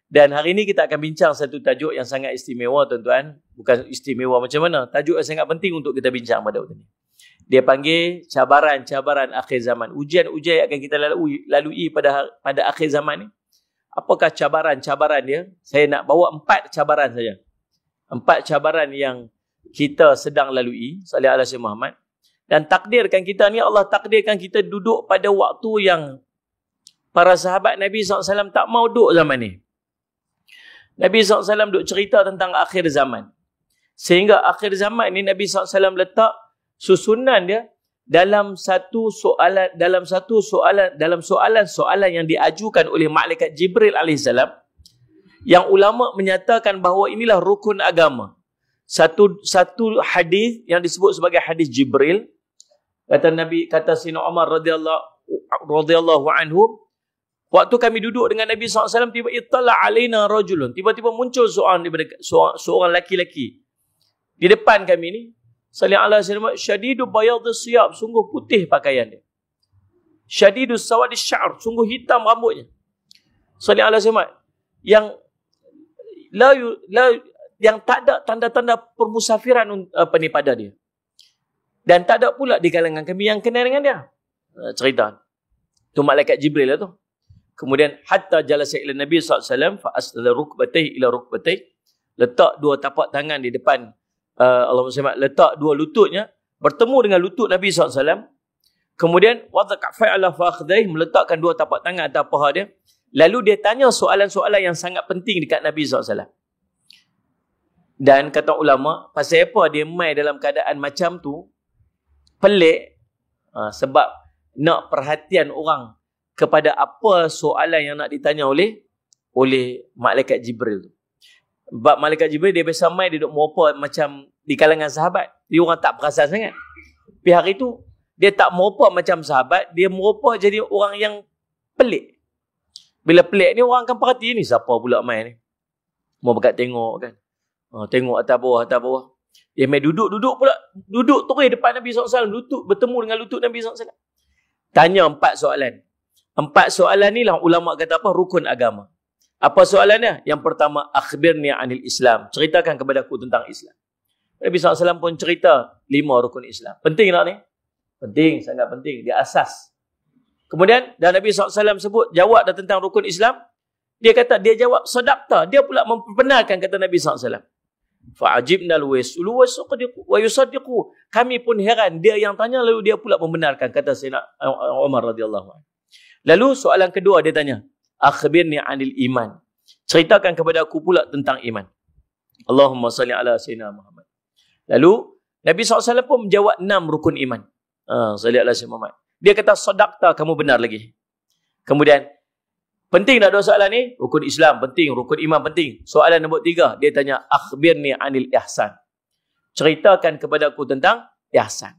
Dan hari ini kita akan bincang satu tajuk yang sangat istimewa, tuan-tuan. Bukan istimewa macam mana. Tajuk yang sangat penting untuk kita bincang pada waktu ini. Dia panggil cabaran-cabaran akhir zaman. Ujian-ujian yang akan kita lalui pada akhir zaman ni. Apakah cabaran-cabaran dia? Saya nak bawa 4 cabaran saja. 4 cabaran yang kita sedang lalui. Sallallahu alaihi wasallam Muhammad. Dan takdirkan kita ni, Allah takdirkan kita duduk pada waktu yang para sahabat Nabi SAW tak mau duduk zaman ni. Nabi SAW duk cerita tentang akhir zaman. Sehingga akhir zaman ni Nabi SAW letak susunan dia dalam soalan yang diajukan oleh malaikat Jibril alaihissalam, yang ulama menyatakan bahawa inilah rukun agama. Satu hadis yang disebut sebagai hadis Jibril, kata Sayyidina Umar radhiyallahu anhu, waktu kami duduk dengan Nabi SAW, tiba ittala alaina rajulun, tiba-tiba muncul seorang laki-laki di depan kami ni, sallallahu alaihi wasallam, syadidu bayadus siyab, sungguh putih pakaian dia, syadidu sawadis sya'r, sungguh hitam rambutnya, sallallahu alaihi wasallam, yang tak ada tanda-tanda permusafiran pada dia, dan tak ada pula di kalangan kami yang kenal dengan dia. Cerita tu malaikat Jibril lah tu. Kemudian hatta jalasa ila Nabi SAW fa asdala rukbatayhi ila rukbatayhi, letak 2 tapak tangan di depan Allahumma salli, letak 2 lututnya bertemu dengan lutut Nabi SAW. Kemudian wadaka fa'ala fakhdaih, meletakkan 2 tapak tangan atas paha dia. Lalu dia tanya soalan-soalan yang sangat penting dekat Nabi SAW. Dan kata ulama, pasal apa dia mai dalam keadaan macam tu? Pelik. Sebab nak perhatian orang kepada apa soalan yang nak ditanya oleh malaikat Jibril tu. Sebab malaikat Jibril dia biasa mai, dia duduk merupa macam di kalangan sahabat. Dia orang tak perasan sangat. Tapi hari tu dia tak merupa macam sahabat, dia merupa jadi orang yang pelik. Bila pelik ni orang akan perhati, ni siapa pula mai ni. Mau berkat tengok kan. Tengok atas bawah. Dia mai duduk pula. Duduk terus depan Nabi SAW. Bertemu dengan lutut Nabi SAW. Tanya 4 soalan. 4 soalan ni lah ulama kata apa? Rukun agama. Apa soalannya? Yang pertama, akhbirni anil Islam. Ceritakan kepada aku tentang Islam. Nabi SAW pun cerita 5 rukun Islam. Penting tak ni? Penting, sangat penting. Dia asas. Kemudian, dan Nabi SAW sebut, jawab dah tentang rukun Islam. Dia kata, dia jawab sadaqta. Dia pula memperbenarkan kata Nabi SAW. Fa'ajibnal wa yusaddiqu. Kami pun heran. Dia yang tanya, lalu dia pula membenarkan. Kata Sayyidina Umar radhiyallahu anhu. Lalu soalan kedua dia tanya, akhbirni anil iman. Ceritakan kepada aku pula tentang iman. Allahumma salli ala Sayyidina Muhammad. Lalu Nabi SAW pun menjawab 6 rukun iman. Salli ala Sayyidina Muhammad. Dia kata sadaqta, kamu benar lagi. Kemudian penting tak 2 soalan ni? Rukun Islam penting, rukun iman penting. Soalan nombor 3, dia tanya akhbirni anil ihsan. Ceritakan kepada aku tentang ihsan.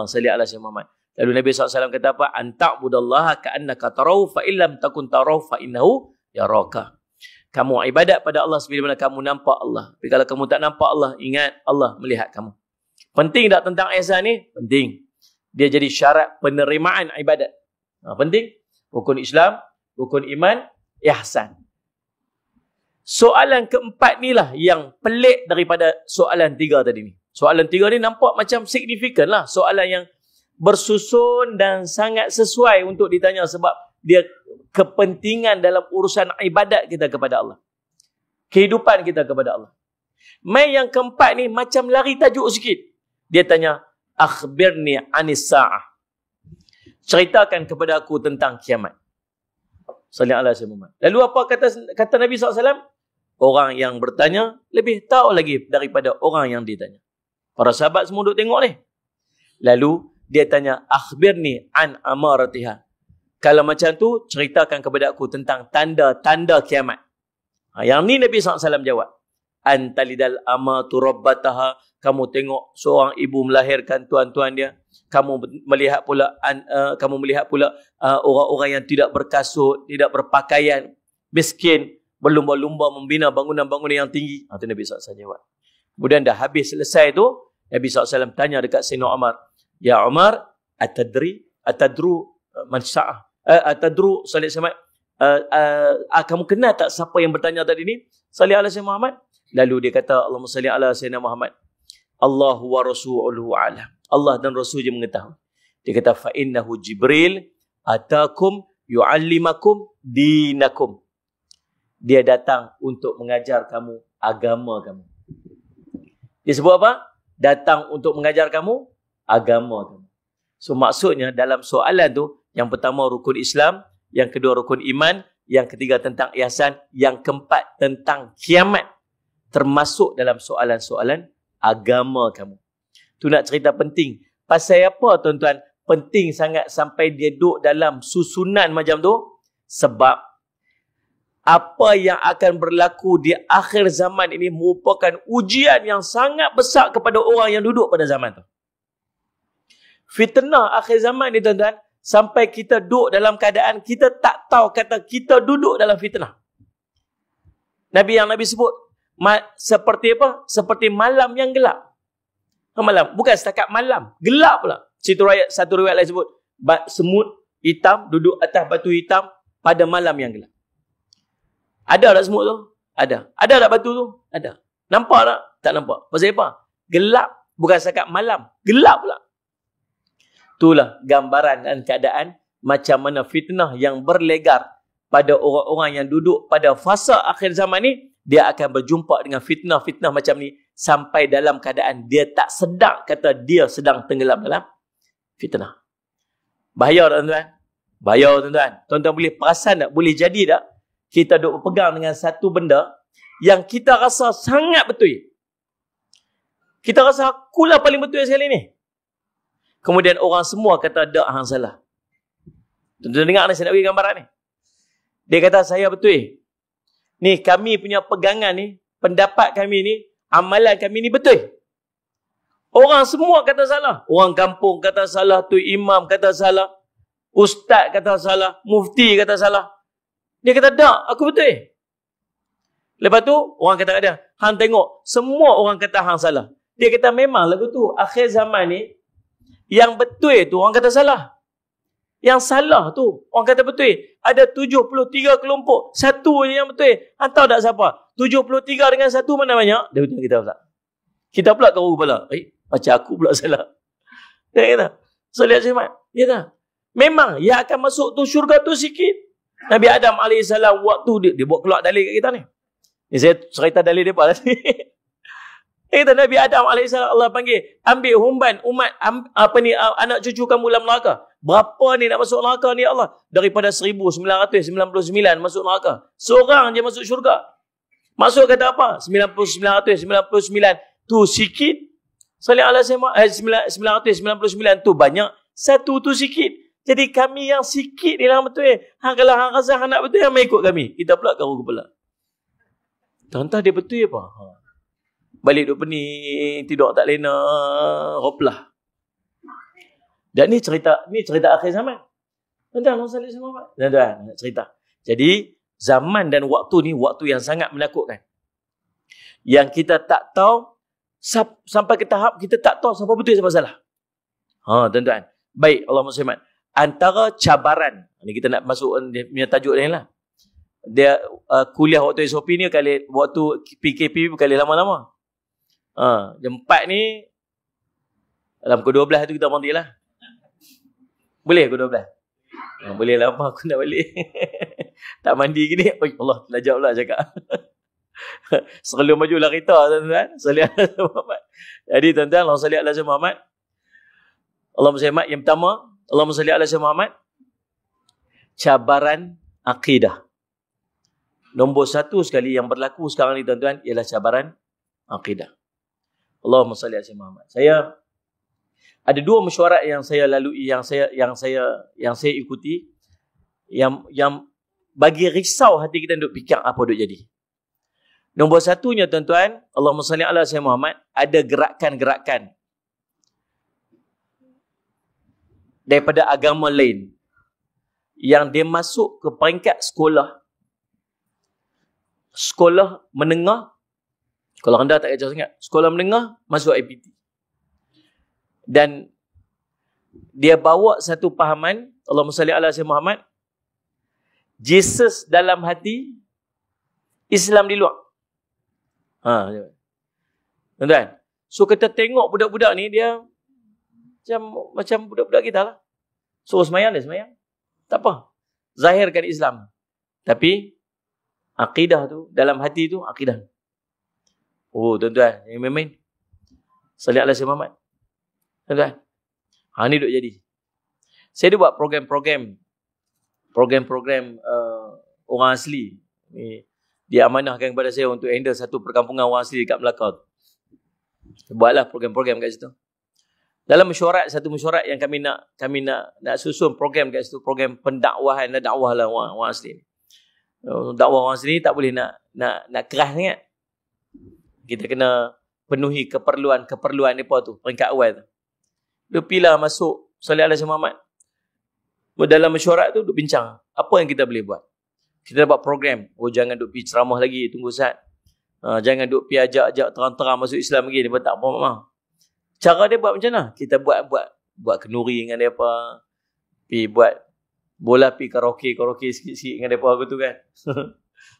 Salli ala Sayyidina Muhammad. Lalu Nabi SAW kata apa? Anta'budallaha ka'annaka tarahu fa illam takun tarahu fa innahu yaraka. Kamu ibadat pada Allah sebagaimana kamu nampak Allah. Tapi kalau kamu tak nampak Allah, ingat Allah melihat kamu. Penting tak tentang ihsan ni? Penting. Dia jadi syarat penerimaan ibadat. Penting. Rukun Islam, rukun iman, ihsan. Soalan keempat ni lah yang pelik daripada soalan 3 tadi ni. Soalan 3 ni nampak macam signifikan lah. Soalan yang bersusun dan sangat sesuai untuk ditanya sebab dia kepentingan dalam urusan ibadat kita kepada Allah. Kehidupan kita kepada Allah. Mai yang keempat ni macam lari tajuk sikit. Dia tanya, akhbirni anis sa'ah. Ceritakan kepada aku tentang kiamat. Sallallahu alaihi wasallam. Lalu apa kata Nabi SAW? Orang yang bertanya lebih tahu lagi daripada orang yang ditanya. Para sahabat semua duduk tengok ni. Lalu dia tanya, akhbirni an amaratiha. Kalau macam tu, ceritakan kepada aku tentang tanda-tanda kiamat. Yang ni Nabi SAW jawab. Antalidal amatu rabbataha. Kamu tengok seorang ibu melahirkan tuan-tuan dia. Kamu melihat pula orang-orang yang tidak berkasut, tidak berpakaian, miskin, berlumba-lumba membina bangunan-bangunan yang tinggi. Itu Nabi SAW jawab. Kemudian dah habis selesai tu, Nabi SAW tanya dekat Sayyidina Umar, ya Umar, atadru man sa'ah? Atadru sallallahu alaihi wasallam, kamu kenal tak siapa yang bertanya tadi ni? Salli ala Sayyidina Muhammad. Lalu dia kata, Allahumma salli ala Sayyidina Muhammad. Allah wa rasuluhu alam. Allah dan Rasul je mengetahui. Dia kata, fa innahu Jibril atakum yu'allimakum dinakum. Dia datang untuk mengajar kamu agama kamu. Dia sebut apa? Datang untuk mengajar kamu agama kamu. So maksudnya dalam soalan tu, yang pertama rukun Islam, yang kedua rukun iman, yang ketiga tentang ihsan, yang keempat tentang kiamat, termasuk dalam soalan-soalan agama kamu. Tu nak cerita penting. Pasal apa tuan-tuan? Penting sangat sampai dia duduk dalam susunan macam tu. Sebab apa yang akan berlaku di akhir zaman ini merupakan ujian yang sangat besar kepada orang yang duduk pada zaman tu. Fitnah akhir zaman ni tuan-tuan, sampai kita duduk dalam keadaan kita tak tahu kata kita duduk dalam fitnah. Nabi sebut seperti apa? Seperti malam yang gelap. Malam, bukan setakat malam, gelap pula. Satu riwayat lain sebut semut hitam duduk atas batu hitam pada malam yang gelap. Ada tak semut tu? Ada. Ada tak batu tu? Ada. Nampak tak? Tak nampak. Pasal apa? Gelap, bukan setakat malam, gelap pula. Itulah gambaran dan keadaan macam mana fitnah yang berlegar pada orang-orang yang duduk pada fasa akhir zaman ni. Dia akan berjumpa dengan fitnah-fitnah macam ni sampai dalam keadaan dia tak sedar kata dia sedang tenggelam dalam fitnah. Bahaya tak tuan-tuan? Bahaya tuan-tuan. Tuan-tuan boleh perasan tak? Boleh jadi tak? Kita duduk berpegang dengan satu benda yang kita rasa sangat betul. Kita rasa akulah paling betul sekali ni. Kemudian orang semua kata tak hang salah. Tuan-tuan dengar ni, saya nak bagi gambaran ni. Dia kata saya betul. Ni kami punya pegangan ni, pendapat kami ni, amalan kami ni betul. Orang semua kata salah. Orang kampung kata salah, tu imam kata salah, ustaz kata salah, mufti kata salah. Dia kata tak, aku betul. Lepas tu orang kata kat dia, hang tengok, semua orang kata hang salah. Dia kata memang lagu tu akhir zaman ni, yang betul tu orang kata salah. Yang salah tu orang kata betul. Ada 73 kelompok, satu je yang betul. Hang tahu tak siapa? 73 dengan satu mana banyak? Dia betul kita pula. Kita pula tahu kepala. Macam aku pula salah. Dia kata, so lihat Syekh. Dia kata, memang yang akan masuk tu syurga tu sikit. Nabi Adam AS waktu dia buat keluar dalil kat kita ni. Ni saya cerita dalil dia tadi. Dia kata Nabi Adam AS Allah panggil, ambil humban umat anak cucu kamu dalam neraka. Berapa ni nak masuk neraka ni Allah? Daripada 1999 masuk neraka. Seorang je masuk syurga. Masuk kata apa? 999 tu sikit. Salih ala 999 tu banyak. Satu tu sikit. Jadi kami yang sikit ni lah betul. Kalau hang rasa hang nak betul, hang ikut kami. Kita pula garu kepala. Entah dia betul apa? Balik duduk pening, tidur tak lena, hoplah. Dan ni cerita akhir zaman. Tuan-tuan, nak cerita. Jadi, zaman dan waktu ni, waktu yang sangat menakutkan. Yang kita tak tahu, sampai ke tahap kita tak tahu siapa betul siapa salah. Tuan-tuan. Baik, Allahumma shalli. Antara cabaran, ni kita nak masuk dia punya tajuk ni lah. Dia kuliah waktu SOP ni kali, waktu PKP kali lama-lama. Jam 4 ni, dalam pukul 12 tu kita berhenti lah. Boleh pukul 12? Boleh lah, apa aku nak balik. Tak mandi gini. Allah, lajak pula cakap. Selalu maju lah kita, tuan-tuan. Salih ala Muhammad. Jadi, tuan-tuan, Allah salih ala Muhammad. Allahumma salli yang pertama, Allahumma salli ala Muhammad. Cabaran akidah. Nombor satu sekali yang berlaku sekarang ni, tuan-tuan, ialah cabaran akidah. Allahumma salli ala Muhammad. Saya ada dua mesyuarat yang saya lalui, yang saya ikuti, yang bagi risau hati kita duk fikir apa duk jadi. Nombor satunya, tuan-tuan, Allahumma salli ala Muhammad, ada gerakan-gerakan daripada agama lain yang dia masuk ke peringkat sekolah menengah. Kalau rendah tak kacau sangat. Sekolah menengah masuk IPT. Dan dia bawa satu pahaman, Allahumma salli ala Muhammad, Jesus dalam hati, Islam di luar. Tuan-tuan. So kita tengok budak-budak ni, dia macam budak-budak kita lah. So semayang dia semayang. Tak apa. Zahirkan Islam. Tapi akidah tu, dalam hati tu, akidah. Oh tuan-tuan, yang main-main. Salih ala Sayyidina Muhammad. Tuan-tuan. Ni duk jadi. Saya ada buat program-program orang asli. Dia amanahkan kepada saya untuk handle satu perkampungan orang asli dekat Melaka. Buatlah program-program kat situ. Dalam satu mesyuarat yang kami nak susun program kat situ, program pendakwahan dan dakwah lah orang asli ni. Dakwah orang asli ni tak boleh nak keras sangat. Kita kena penuhi keperluan mereka tu, peringkat awal tu. Dia pilih masuk Salih ala Sayyidina Muhammad. Dalam mesyuarat tu duk bincang apa yang kita boleh buat. Kita buat program. Jangan duk pergi ceramah lagi, tunggu Ustaz. Jangan duk pergi ajak terang-terang masuk Islam lagi, dia tak apa. Cara dia buat macam mana? Kita buat kenuri dengan dia apa. Pergi buat bola, pergi karaoke sikit-sikit dengan dia apa tu kan.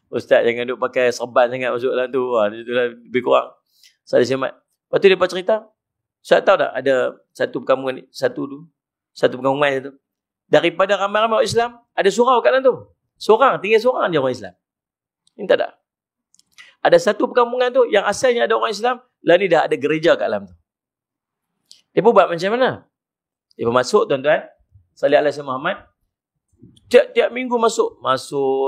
Ustaz jangan duk pakai serban sangat masuk dalam tu. Itulah lebih kurang. Salih Ahmad. Lepas tu dia cerita. Ustaz tahu tak ada satu perkampungan tu. Daripada ramai-ramai orang Islam, ada surau kat dalam tu. Tinggal seorang je orang Islam. Ini tak ada. Ada satu perkampungan tu yang asalnya ada orang Islam, lah ni dah ada gereja kat dalam tu. Dia pun buat macam mana? Dia pun masuk tuan-tuan, Salih ala Sayyidina Muhammad. Tiap minggu masuk,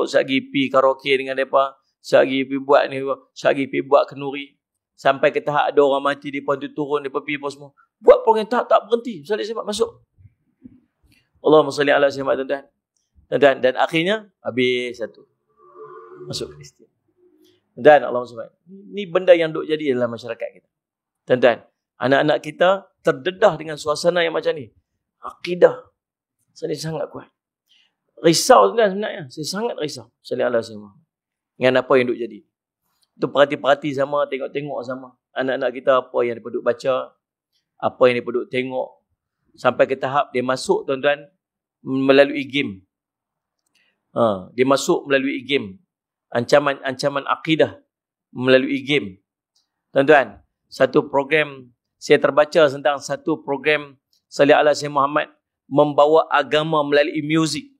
sehari pergi karaoke dengan mereka, sehari pergi buat ni, sehari pergi buat kenuri. Sampai ke tahap ada orang mati, dia pun turun, dia pun pergi apa semua. Buat program tak berhenti. Salih Ahmad masuk. Allahumma salli ala Sayyidina Muhammad, tuan-tuan. Dan akhirnya habis satu. Masuk Kristian. Dan Allahumma salli. Ini benda yang duk jadi dalam masyarakat kita. Tuan-tuan, anak-anak kita terdedah dengan suasana yang macam ni. Akidah saya sangat kuat. Risau tuan sebenarnya. Saya sangat risau. Salli ala Sayyidina Muhammad. Dengan apa yang duk jadi. Itu perhati-perhati sama, tengok-tengok sama. Anak-anak kita apa yang dia duk baca, apa yang dia duk tengok. Sampai ke tahap dia masuk tuan-tuan melalui game. Dia masuk melalui game. Ancaman akidah melalui game. Tuan-tuan, satu program saya terbaca tentang satu program Salih ala Sayyidina Muhammad membawa agama melalui muzik.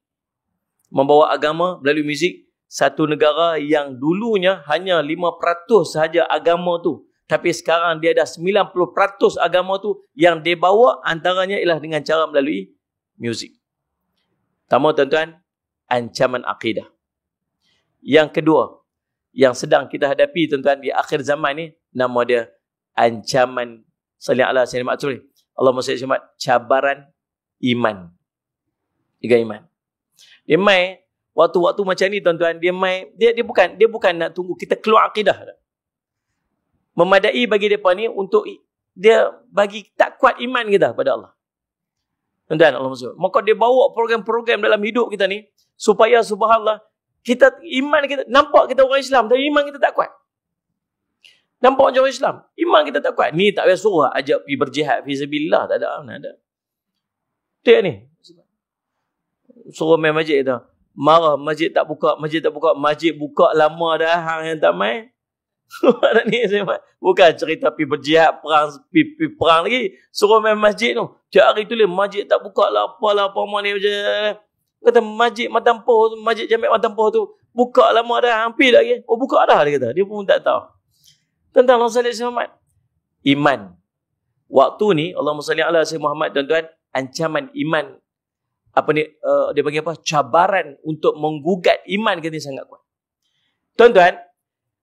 Membawa agama melalui muzik. Satu negara yang dulunya hanya 5% sahaja agama tu. Tapi sekarang dia ada 90% agama tu yang dia bawa, antaranya ialah dengan cara melalui muzik. Pertama tuan-tuan, ancaman akidah. Yang kedua, yang sedang kita hadapi tuan-tuan di akhir zaman ni, nama dia ancaman Salih ala Sayyidina Muhammad. Allahumma salli ala cabaran iman. Tiga iman. Dia mai waktu-waktu macam ni tuan-tuan, dia bukan nak tunggu kita keluar akidah. Memadai bagi mereka ni untuk dia bagi tak kuat iman kita pada Allah. Tuan-tuan, Allah maksud. Maka dia bawa program-program dalam hidup kita ni supaya subhanallah iman kita nampak kita orang Islam tapi iman kita tak kuat. Nampak macam orang Islam, iman kita tak kuat. Ni tak payah suruh ajak pergi berjihad fi sabilillah, tak ada. Dia ni. Suruh main masjid tu. Marah masjid tak buka, masjid buka lama dah hang yang tak main. Ni bukan cerita pergi berjihad perang lagi. Suruh main masjid tu. Tiap hari tulis masjid tak buka lah apa ni macam. Kata masjid Matampoh, masjid Jami' Matampoh tu buka lama dah, hampir lagi. Oh buka dah dia kata. Dia pun tak tahu. Tentang Allah sallallahu alaihi wasallam. Iman. Waktu ni Allahumma salli ala Sayyidina Muhammad tuan-tuan, ancaman iman dia bagi apa? Cabaran untuk menggugat iman kita sangat kuat. Tuan-tuan,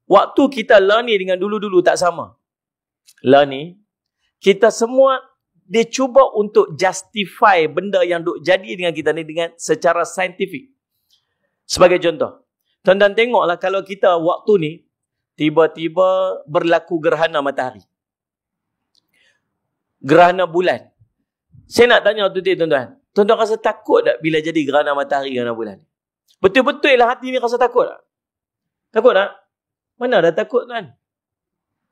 waktu kita lah ni dengan dulu-dulu tak sama. Lah ni kita semua dia cuba untuk justify benda yang duk jadi dengan kita ni dengan secara saintifik. Sebagai contoh, tuan-tuan tengoklah kalau kita waktu ni tiba-tiba berlaku gerhana matahari. Gerhana bulan. Saya nak tanya tuan-tuan. Tuan-tuan rasa takut tak bila jadi gerhana matahari, gerhana bulan? Betul-betul lah hati ni rasa takut tak? Takut tak? Mana dah takut tuan?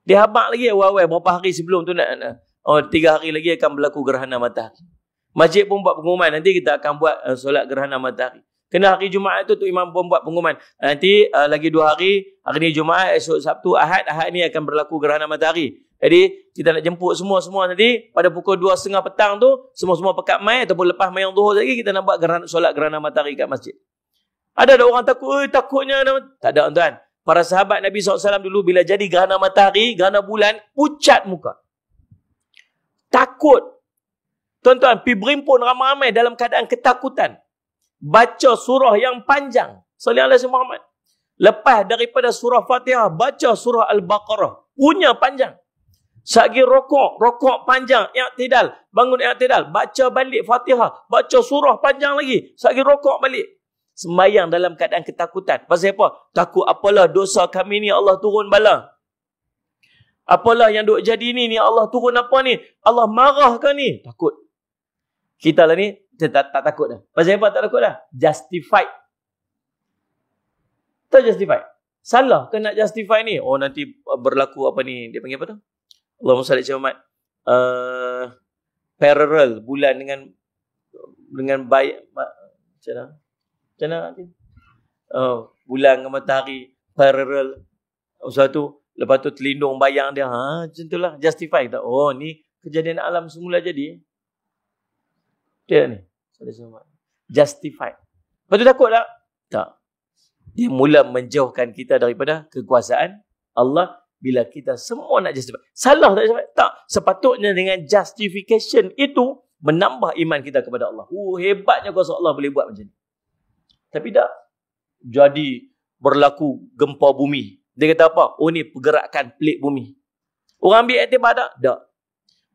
Dia habaq lagi awal-awal berapa hari sebelum tu nak 3 hari lagi akan berlaku gerhana matahari. Masjid pun buat pengumuman nanti kita akan buat solat gerhana matahari. Kena hari Jumaat tu imam pun buat pengumuman. Nanti lagi 2 hari, hari ni Jumaat, esok Sabtu, Ahad ni akan berlaku gerhana matahari. Jadi kita nak jemput semua nanti pada pukul 2.30 petang tu, semua-semua pekat mai ataupun lepas mayang zuhur lagi kita nak buat solat gerhana matahari kat masjid. Ada orang takut, takutnya. Tak ada tuan. Para sahabat Nabi SAW dulu bila jadi gerhana matahari, gerhana bulan, pucat muka. Takut. Tuan-tuan, pergi berimpun ramai-ramai dalam keadaan ketakutan. Baca surah yang panjang. Sallallahu alaihi Muhammad. Lepas daripada surah Fatihah, baca surah Al-Baqarah. Punya panjang. Sagi rokok panjang, i'tidal, bangun i'tidal, baca balik Fatihah, baca surah panjang lagi, sagi rokok balik. Sembahyang dalam keadaan ketakutan. Pasal apa? Takut apalah dosa kami ni Allah turun bala. Apalah yang duk jadi ni Allah turun apa ni? Allah marah ke ni? Takut. Kita lah ni tak takut dah. Pasal apa tak takut dah? Justified. Tak justified. Salah ke nak justify ni? Oh nanti berlaku apa ni? Dia panggil apa tu? Allahumma salli ala Muhammad. Parallel bulan dengan baik macam mana? Bulan dengan matahari parallel. Satu lepas tu terlindung bayang dia. Macam itulah justify tak? Oh ni kejadian alam semula jadi. Dia ni. Justify. Lepas tu takut tak? Tak. Dia mula menjauhkan kita daripada kekuasaan Allah. Bila kita semua nak justify. Salah tak justify? Tak. Sepatutnya dengan justification itu menambah iman kita kepada Allah. Hebatnya kuasa Allah boleh buat macam ni. Tapi tak. Jadi berlaku gempa bumi. Dia kata apa? Oh ni pergerakan pelik bumi. Orang ambil iktibar tak? Tak.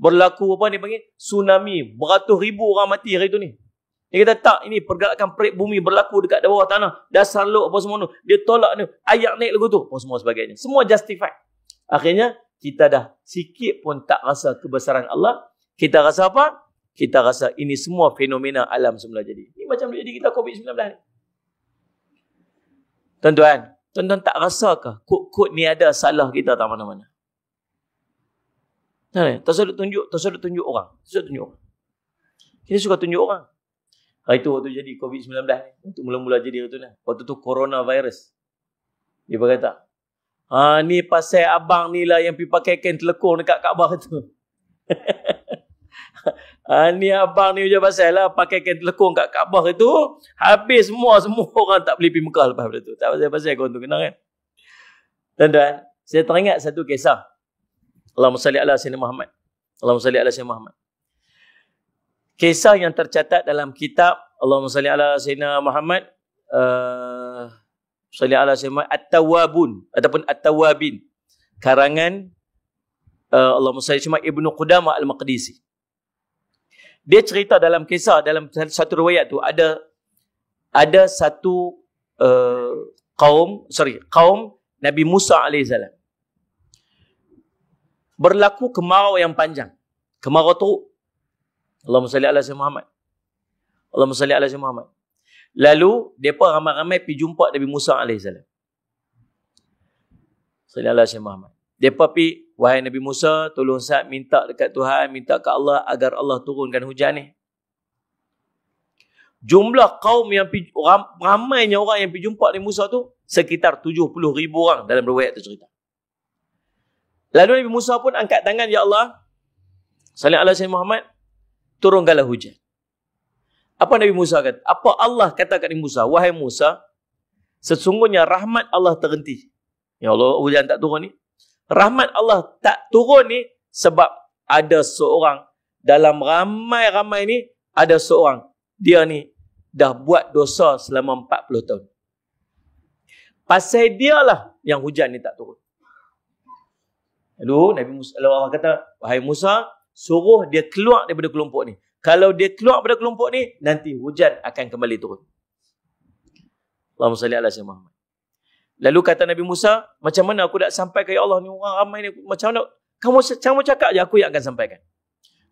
Berlaku apa ni panggil? Tsunami. Beratus ribu orang mati hari tu ni. Dia kata tak. Ini pergerakan pelik bumi berlaku dekat bawah tanah. Dasar laut apa semua tu. Dia tolak ni. Ayak naik lagu tu. Apa semua sebagainya. Semua justify. Akhirnya, kita dah sikit pun tak rasa kebesaran Allah. Kita rasa apa? Kita rasa ini semua fenomena alam semula jadi. Ini macam jadi kita COVID-19 ni. Tuan-tuan tak rasakah kod-kod ni ada salah kita tak mana-mana? Tak sudah tunjuk orang. Kita suka tunjuk orang. Hari tu waktu jadi COVID-19 ni. Untuk mula-mula jadi hari tu lah. Waktu tu coronavirus. Dia berkata, ni pasal abang ni lah yang pergi pakai kain telekong dekat Kaabah tu. Ni abang ni je pasal lah pakai kain telekong kat Kaabah itu. Habis semua orang tak boleh pergi Mekah lepas tu. Tak pasal-pasal kau tu kenal kan. Tuan-tuan, saya teringat satu kisah. Allahumma salli ala sayyidina Muhammad. Allahumma salli ala sayyidina Muhammad. Kisah yang tercatat dalam kitab Allahumma salli ala sayyidina Muhammad. Salli ala sayyidina At-Tawwabun ataupun At-Tawwabin. Karangan Allahumma salli ala Ibnu Qudamah Al-Maqdisi. Dia cerita dalam kisah, dalam satu riwayat tu ada satu kaum Nabi Musa AS. Berlaku kemarau yang panjang. Kemarau teruk. Allahumma salli ala sayyidina Muhammad. Allahumma salli ala sayyidina Muhammad. Lalu, mereka ramai-ramai pergi jumpa Nabi Musa AS. Sallallahu alaihi Muhammad. Mereka pergi, wahai Nabi Musa, tolong Sa'ad minta dekat Tuhan, minta ke Allah agar Allah turunkan hujan ni. Jumlah kaum yang pergi, ramainya orang yang pergi jumpa Nabi Musa tu, sekitar 70,000 orang dalam riwayat tu cerita. Lalu Nabi Musa pun angkat tangan, Ya Allah, sallallahu alaihi Muhammad, turunkanlah hujan. Apa Nabi Musa kata? Apa Allah kata kat Nabi Musa? Wahai Musa, sesungguhnya rahmat Allah terhenti. Ya Allah, hujan tak turun ni. Rahmat Allah tak turun ni sebab ada seorang dalam ramai-ramai ni, ada seorang. Dia ni dah buat dosa selama 40 tahun. Pasal dia lah yang hujan ni tak turun. Lalu Nabi Musa, Allah kata, wahai Musa, suruh dia keluar daripada kelompok ni. Kalau dia keluar daripada kelompok ni, nanti hujan akan kembali turun. Allahumma salli ala sayyidina Muhammad. Lalu kata Nabi Musa, macam mana aku nak sampaikan, ya Allah, ni orang ramai ni, macam mana? Kamu cakap je, aku yang akan sampaikan.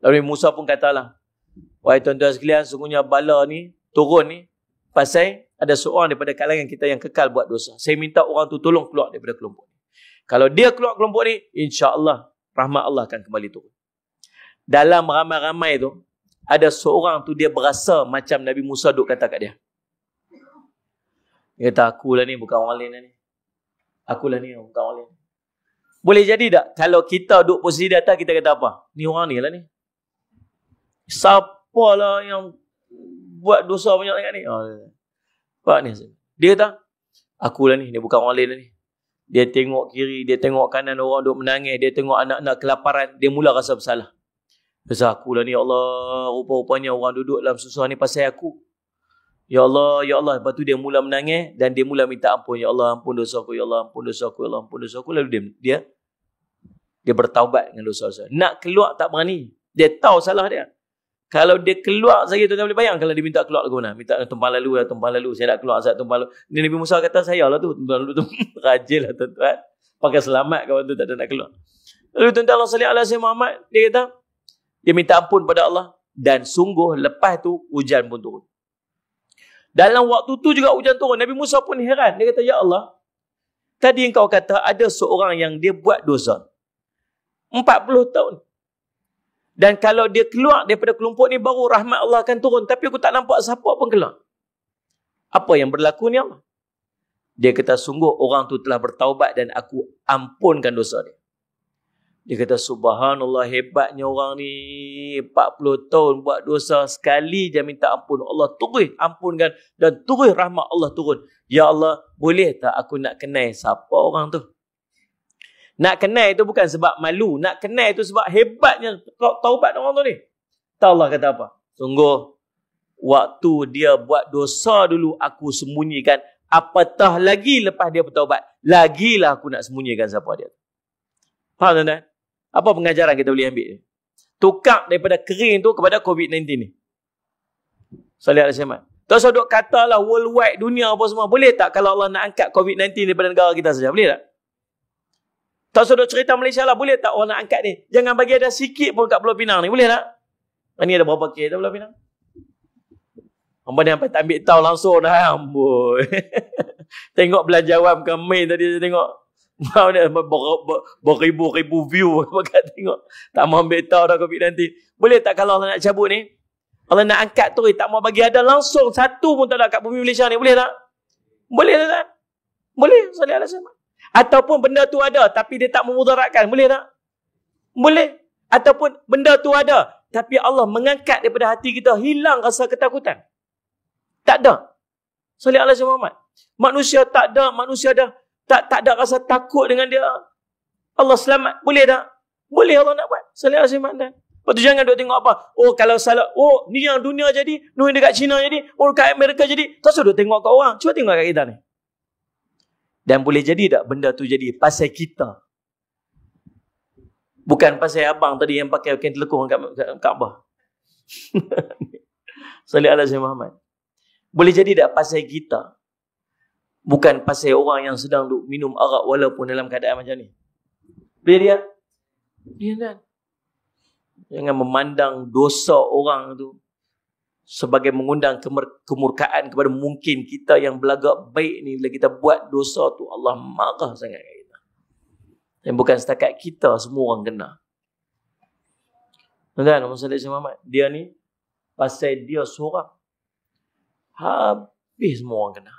Lalu Nabi Musa pun katalah, wahai tuan-tuan sekalian, sungguhnya bala ni, turun ni, pasal ada seorang daripada kalangan kita yang kekal buat dosa. Saya minta orang tu tolong keluar daripada kelompok ni. Kalau dia keluar kelompok ni, insya-Allah rahmat Allah akan kembali turun. Dalam ramai-ramai tu, ada seorang tu dia berasa macam Nabi Musa duk kata kat dia. Dia kata, akulah ni, bukan orang lain ni. Akulah ni, bukan orang lain. Boleh jadi tak? Kalau kita duduk posisi di atas, kita kata apa? Ni orang ni lah ni. Siapa lah yang buat dosa banyak sangat ni? Pak ni. Dia kata, akulah ni, dia bukan orang lain lah ni. Dia tengok kiri, dia tengok kanan, orang duduk menangis, dia tengok anak-anak kelaparan, dia mula rasa bersalah. Pasal akulah ni, ya Allah, rupa-rupanya orang duduk dalam susah ni pasal aku. Ya Allah, ya Allah. Lepas tu dia mula menangis dan dia mula minta ampun. Ya Allah, ampun dosa aku, ya Allah, ampun dosa aku, ya Allah, ampun dosa aku. Lalu dia bertaubat dengan dosa-dosa. Nak keluar tak berani. Dia tahu salah dia. Kalau dia keluar saja, tu tak boleh bayang. Kalau dia minta keluar ke mana? Minta tumpang lalu, tumpang lalu. Saya nak keluar, saya tumpang lalu. Nabi Musa kata, saya lah tu. Tumpang lalu tu. Rajin lah tuan-tuan. Pakai selamat kawan tu tak ada nak keluar. Lalu tuan-tuan Allah sallallahu alaihi wasallam Muhammad, dia kata, dia minta ampun pada Allah. Dan sungguh lepas tu, hujan pun turun. Dalam waktu tu juga hujan turun. Nabi Musa pun heran. Dia kata, ya Allah, tadi engkau kata ada seorang yang dia buat dosa 40 tahun. Dan kalau dia keluar daripada kelompok ni, baru rahmat Allah akan turun. Tapi aku tak nampak siapa pun keluar. Apa yang berlaku ni Allah? Dia kata, sungguh orang tu telah bertaubat dan aku ampunkan dosa dia. Dia kata, subhanallah, hebatnya orang ni. 40 tahun buat dosa, sekali je minta ampun. Allah terus ampunkan dan terus rahmat Allah turun. Ya Allah, boleh tak aku nak kenal siapa orang tu? Nak kenal itu bukan sebab malu. Nak kenal itu sebab hebatnya taubat orang tu ni. Tahu Allah kata apa? Sungguh, waktu dia buat dosa dulu, aku sembunyikan. Apatah lagi lepas dia bertaubat, lagilah aku nak sembunyikan siapa dia. Faham tuan-tuan? Apa pengajaran kita boleh ambil? Tukar daripada kering tu kepada COVID-19 ni. Salih alaihi. Tak usah duk katalah worldwide, dunia apa semua. Boleh tak kalau Allah nak angkat COVID-19 daripada negara kita saja? Boleh tak? Tak usah duk cerita Malaysia lah. Boleh tak Allah nak angkat ni? Jangan bagi ada sikit pun kat Pulau Pinang ni. Boleh tak? Ni ada berapa kes kat Pulau Pinang? Hamba ni sampai tak ambil tahu langsung dah. Amboi. Tengok belanjawan kami tadi saya tengok. Beribu-ribu view. Tengok. Tak mau ambil tahu dah COVID-19. Boleh tak kalau Allah nak cabut ni? Allah nak angkat tu, tak mau bagi ada langsung. Satu pun tak ada kat bumi Malaysia ni. Boleh tak? Boleh tak? Boleh. Salih alaihi wasallam. Ataupun benda tu ada, tapi dia tak memudaratkan. Boleh tak? Boleh. Ataupun benda tu ada, tapi Allah mengangkat daripada hati kita, hilang rasa ketakutan. Tak ada. Salih alaihi Muhammad. Manusia tak ada, manusia dah tak ada rasa takut dengan dia. Allah selamat. Boleh tak? Boleh Allah nak buat. Salih alaihi Muhammad. Lepas tu jangan duk tengok apa. Oh kalau salah, oh ni yang dunia jadi, ni dekat China jadi, oh dekat Amerika jadi. Tak usah duk tengok kat orang. Cuba tengok kat kita ni. Dan boleh jadi tak benda tu jadi pasal kita. Bukan pasal abang tadi yang pakai kain telekung kat Kaabah. Salih alaihi Muhammad. Boleh jadi tak pasal kita. Bukan pasal orang yang sedang duk minum arak walaupun dalam keadaan macam ni. Boleh dia? Dia kan? Jangan memandang dosa orang tu sebagai mengundang kemurkaan kepada mungkin kita yang belagak baik ni. Bila kita buat dosa tu, Allah marah sangat kat kita. Dan bukan setakat kita, semua orang kena. Tuan-tuan, Muhammad, dia ni pasal dia seorang, habis semua orang kena.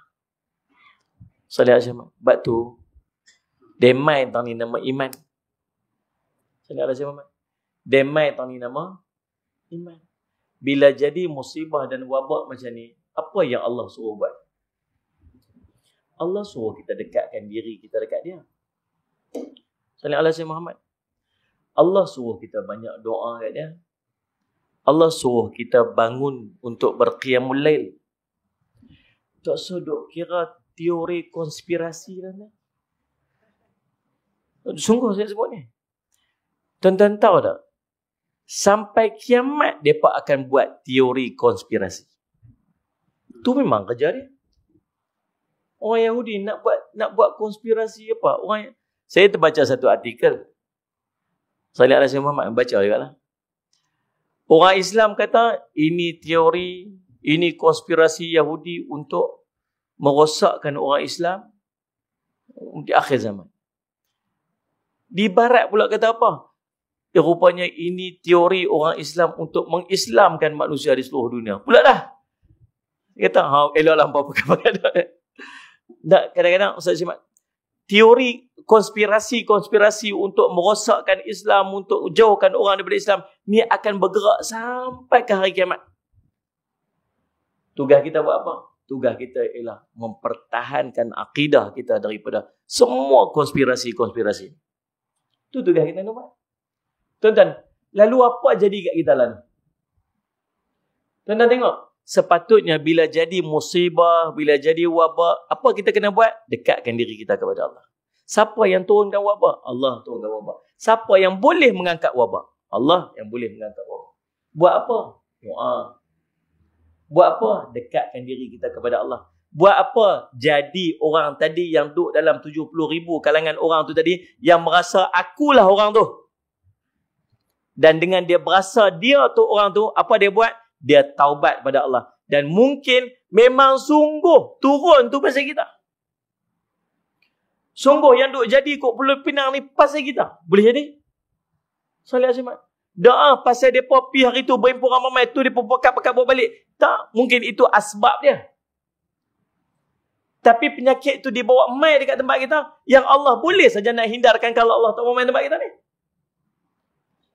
Salih alaihi wasallam. Sebab tu demai tang ni nama iman. Salih alaihi wasallam. Demai tang ni nama iman. Bila jadi musibah dan wabak macam ni, apa yang Allah suruh buat? Allah suruh kita dekatkan diri kita dekat dia. Salih alaihi Muhammad. Allah suruh kita banyak doa kat dia. Allah suruh kita bangun untuk berqiyamul lail. Tak suduk kira teori konspirasi kan? Sungguh saya sebut ni. Tuan-tuan tahu tak? Sampai kiamat mereka akan buat teori konspirasi. Itu memang kerja dia. Orang Yahudi nak buat konspirasi apa? Saya terbaca satu artikel. Salih alaihi Muhammad baca juga lah. Orang Islam kata ini teori, ini konspirasi Yahudi untuk merosakkan orang Islam di akhir zaman. Di barat pula kata apa? Rupanya ini teori orang Islam untuk mengislamkan manusia di seluruh dunia. Pula dah. Dia kata, eloklah apa-apa. Tak, kadang-kadang Ustaz Syamad, teori konspirasi untuk merosakkan Islam, untuk jauhkan orang daripada Islam, ni akan bergerak sampai ke hari kiamat. Tugas kita buat apa? Tugas kita ialah mempertahankan akidah kita daripada semua konspirasi. Itu tugas kita nak buat. Tuan-tuan, lalu apa jadi kat kita lah ni? Tuan-tuan tengok, sepatutnya bila jadi musibah, bila jadi wabak, apa kita kena buat? Dekatkan diri kita kepada Allah. Siapa yang turunkan wabak? Allah turunkan wabak. Siapa yang boleh mengangkat wabak? Allah yang boleh mengangkat wabak. Buat apa? Doa. Buat apa? Dekatkan diri kita kepada Allah. Buat apa? Jadi orang tadi yang duduk dalam 70,000 kalangan orang tu tadi, yang merasa akulah orang tu. Dan dengan dia berasa dia tu orang tu, apa dia buat? Dia taubat pada Allah. Dan mungkin memang sungguh turun tu pasal kita. Sungguh yang duk jadi kot Pulau Pinang ni pasal kita. Boleh jadi? Salih Azimat. Doa pasal dia pergi hari tu berimpun ramai tu dia pekat-pekat buat balik. Tak, mungkin itu asbab dia. Tapi penyakit tu dibawa mai dekat tempat kita, yang Allah boleh saja nak hindarkan kalau Allah tak mau main tempat kita ni.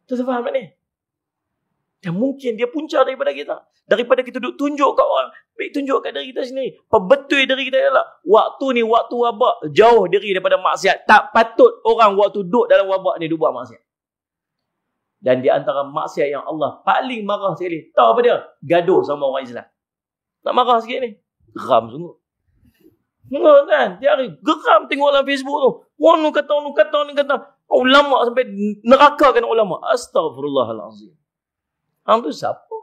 Tu faham tak ni? Dan mungkin dia punca daripada kita. Daripada kita duk tunjuk kat orang, baik tunjuk kat diri kita sendiri. Perbetul diri kita adalah waktu ni waktu wabak, jauh diri daripada maksiat. Tak patut orang waktu duduk dalam wabak ni duk buat maksiat. Dan di antara maksiat yang Allah paling marah sekali, tahu apa dia? Gaduh sama orang Islam. Tak marah sikit ni? Geram sungguh. Sungguh kan? Tiap hari geram tengok dalam Facebook tu. Orang kata. Ulama sampai nerakakan ulama. Astaghfirullahalazim. Hang tu siapa?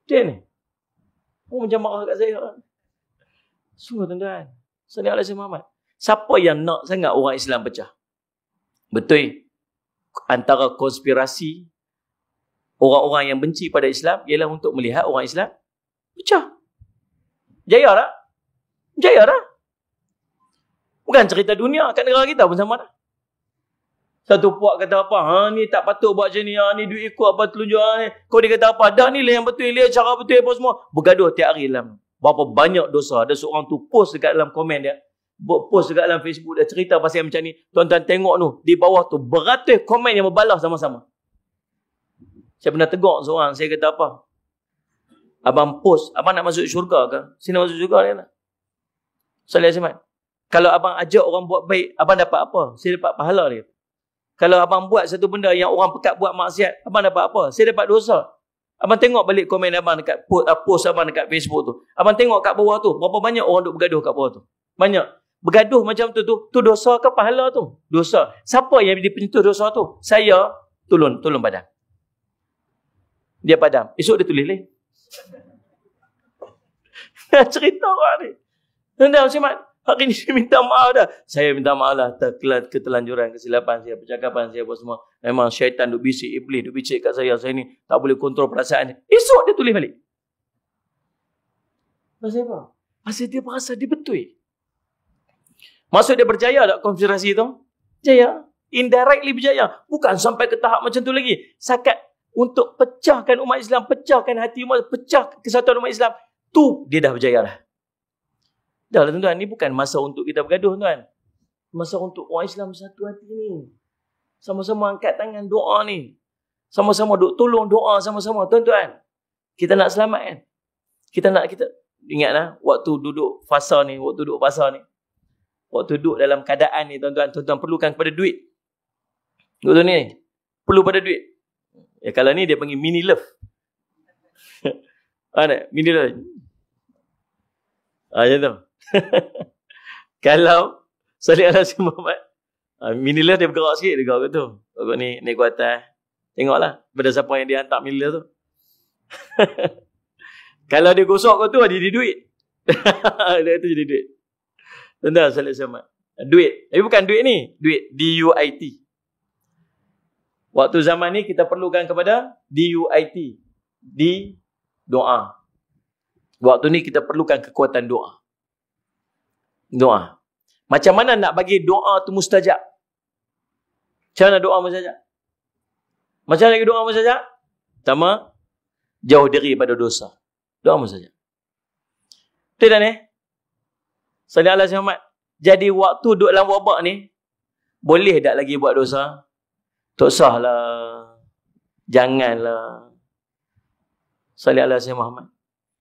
Dia ni. Oh, macam marah kat saya. Sungguh tuan-tuan. Sallallahu alaihi Muhammad. Siapa yang nak sangat orang Islam pecah? Betul. Antara konspirasi orang-orang yang benci pada Islam ialah untuk melihat orang Islam pecah. Jaya tak? Jaya tak? Bukan cerita dunia kat negara kita pun sama tak? Satu puak kata apa? Ni tak patut buat macam ni. Ni duit ikut apa telunjuk. Kau dia kata apa? Dah ni lah yang betul. Dia cara betul apa semua. Bergaduh tiap hari dalam. Berapa banyak dosa. Ada seorang tu post dekat dalam komen dia. Post dekat dalam Facebook dia cerita pasal macam ni. Tuan-tuan tengok tu. Di bawah tu beratus komen yang berbalas sama-sama. Saya pernah tegur seorang. Saya kata apa? Abang post. Abang nak masuk syurga ke? Sini masuk syurga ni lah. Salih Azimat. Kalau abang ajak orang buat baik, abang dapat apa? Saya dapat pahala dia. Kalau abang buat satu benda yang orang pekat buat maksiat, abang dapat apa? Saya dapat dosa. Abang tengok balik komen abang dekat post abang dekat Facebook tu. Abang tengok kat bawah tu, berapa banyak orang duk bergaduh kat bawah tu. Banyak. Bergaduh macam tu dosa ke pahala tu? Dosa. Siapa yang dipenyentuh dosa tu? Saya tolong padam. Dia padam. Esok dia tulis lagi. Cerita orang ni. Tuan-tuan, Syamad. Hari ni saya minta maaf dah. Saya minta maaf lah. Ketelanjuran, kesilapan saya, percakapan saya apa semua. Memang syaitan duk bisik, iblis duk bisik kat saya. Saya ni tak boleh kontrol perasaan. Esok dia tulis balik. Pasal apa? Pasal dia merasa dia betul. Maksud dia berjaya tak konspirasi tu? Jaya. Indirectly berjaya. Bukan sampai ke tahap macam tu lagi. Sakat untuk pecahkan umat Islam, pecahkan hati umat, pecah kesatuan umat Islam. Tu dia dah berjaya lah. Dah lah tuan-tuan, ni bukan masa untuk kita bergaduh tuan. Masa untuk orang Islam satu hati ni. Sama-sama angkat tangan doa ni. Sama-sama duk tolong doa sama-sama tuan-tuan. Kita nak selamat kan? Kita ingatlah waktu duduk fasa ni, waktu duduk duduk dalam keadaan ni tuan-tuan perlukan kepada duit. Betul ni. Perlu pada duit. Ya kalau ni dia panggil mini love. Mini love. Macam tu. Kalau Salih Alaihi Muhammad mini love dia bergerak sikit dia gerak tu. Kau ni naik ke atas. Tengoklah pada siapa yang dia hantar mini love tu. Kalau dia gosok kau tu dia jadi duit. Dia tu jadi duit. Tuan-tuan Salih Alaihi Muhammad. Duit. Tapi bukan duit ni. Duit DUIT. Waktu zaman ni kita perlukan kepada DUIT. Di doa. Waktu ni kita perlukan kekuatan doa. Doa. Macam mana nak bagi doa tu mustajab? Macam mana doa mustajab? Macam mana doa mustajab? Pertama, jauh diri pada dosa. Doa mustajab. Betul tak ni? Sallallahu alaihi wasallam. Jadi waktu duduk dalam wabak ni, boleh tak lagi buat dosa? Tak sahlah. Janganlah. Sallallahu alaihi wasallam.